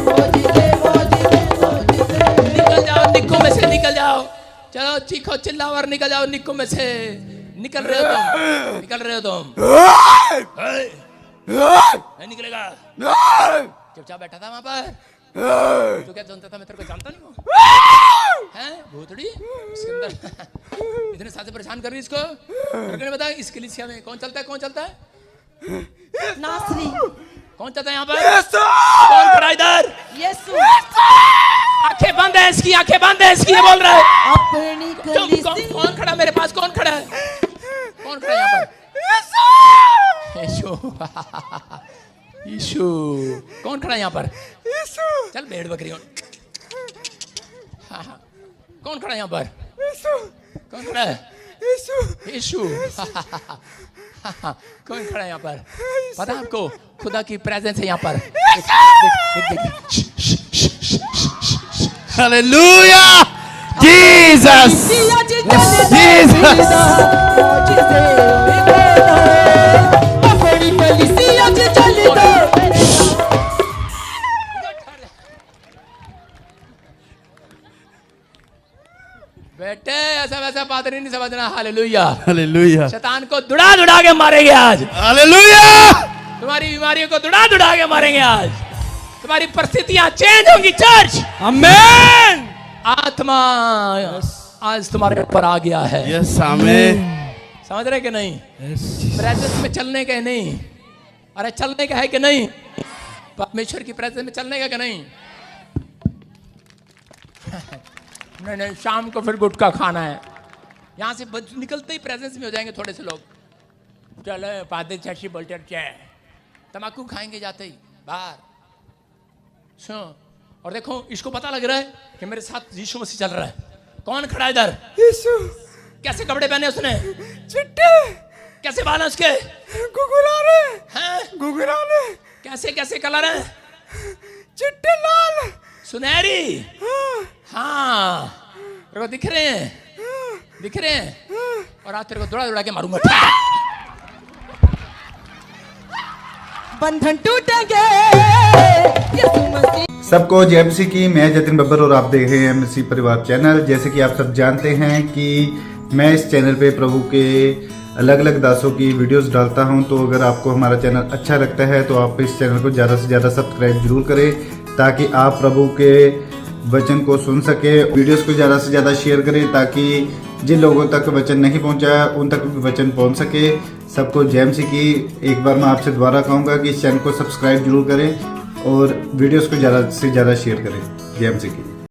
मौजिज़े, मौजिज़े। निकल जाओ निक्को में से, निकल जाओ। चलो चीखो चिल्लाओ और निकल जाओ निक्को में से। निकल रहे हो तुम, निकल रहे हो तुम। नहीं निकलेगा। चुपचाप बैठा था वहां पर। तू क्या जानता था मैं तेरे को जानता नहीं हूँ? हैं भूतड़ी इसके अंदर इतने साल से परेशान कर रही इसको। तेरे को बता इस कलीसिया में कौन चलता है? कौन चलता है? नासरी, कौन चलता है यहाँ पर? कौन खड़ा है इधर? यीशु, आंखें बंद है इसकी, आंखें बंद है इसकी। ये बोल रहा है अपनी कलीसिया। कौन खड़ा मेरे पास? कौन खड़ा है? कौन खड़ा है यहाँ पर? यीशु। यीशु कौन खड़ा है यहाँ पर? चल भेड़ बकरियों। हाँ, हाँ। कौन खड़ा है यहाँ पर? कौन खड़ा है? यीशु। कौन खड़ा है यहाँ पर? पता है आपको खुदा की प्रेजेंस है यहाँ पर। देख, देख, देख। Hallelujah Jesus Jesus. अपनी कलीसिया च चल दो। बेटे ऐसा वैसा पादरी नहीं समझना। हालेलुया। हालेलुया शैतान को दुड़ा दुड़ा के मारेंगे आज। हालेलुया। तुम्हारी बीमारियों को दुड़ा दुड़ा के मारेंगे आज। तुम्हारी परिस्थितियां चेंज होंगी चर्च। आमेन। आत्मा आज तुम्हारे ऊपर आ गया है। Yes amen. समझ रहे कि नहीं? प्रेजेंस में चलने का नहीं। अरे चलने का है कि नहीं? परमेश्वर की प्रेजेंस में चलने का कि नहीं? नहीं नहीं, शाम को फिर गुटखा खाना है। यहाँ से निकलते ही प्रेजेंस में हो जाएंगे थोड़े से लोग। चलो पादरी चाची बोल्टर चाय तम्बाकू खाएंगे जाते ही बाहर। सुन और देखो इसको पता लग रहा है कि मेरे साथ यीशु मसीह चल रहा है। कौन खड़ा है इधर? यीशु। कैसे कपड़े पहने उसने? चिट्टे। कैसे बाल हैं उसके? गुगुराने। हैं? गुगुराने। कैसे कैसे कलर है? चिट्टे लाल। सुनहरी। हाँ तेरे को दिख रहे हैं? दिख रहे हैं? और आज तेरे को दौड़ा दौड़ा के मारूंगा। बंधन टूटेंगे यीशु मसीह। सबको जय मसीह की। मैं जतिन बब्बर और आप देख रहे हैं मसीह परिवार चैनल। जैसे कि आप सब जानते हैं कि मैं इस चैनल पे प्रभु के अलग अलग दासों की वीडियोस डालता हूं, तो अगर आपको हमारा चैनल अच्छा लगता है तो आप इस चैनल को ज़्यादा से ज़्यादा सब्सक्राइब जरूर करें, ताकि आप प्रभु के वचन को सुन सके। वीडियोस को ज़्यादा से ज़्यादा शेयर करें ताकि जिन लोगों तक वचन नहीं पहुंचा उन तक भी वचन पहुंच सके। सबको जय मसीह की। एक बार मैं आपसे दोबारा कहूँगा कि इस चैनल को सब्सक्राइब जरूर करें और वीडियोस को ज़्यादा से ज़्यादा शेयर करें। जय मसीह की।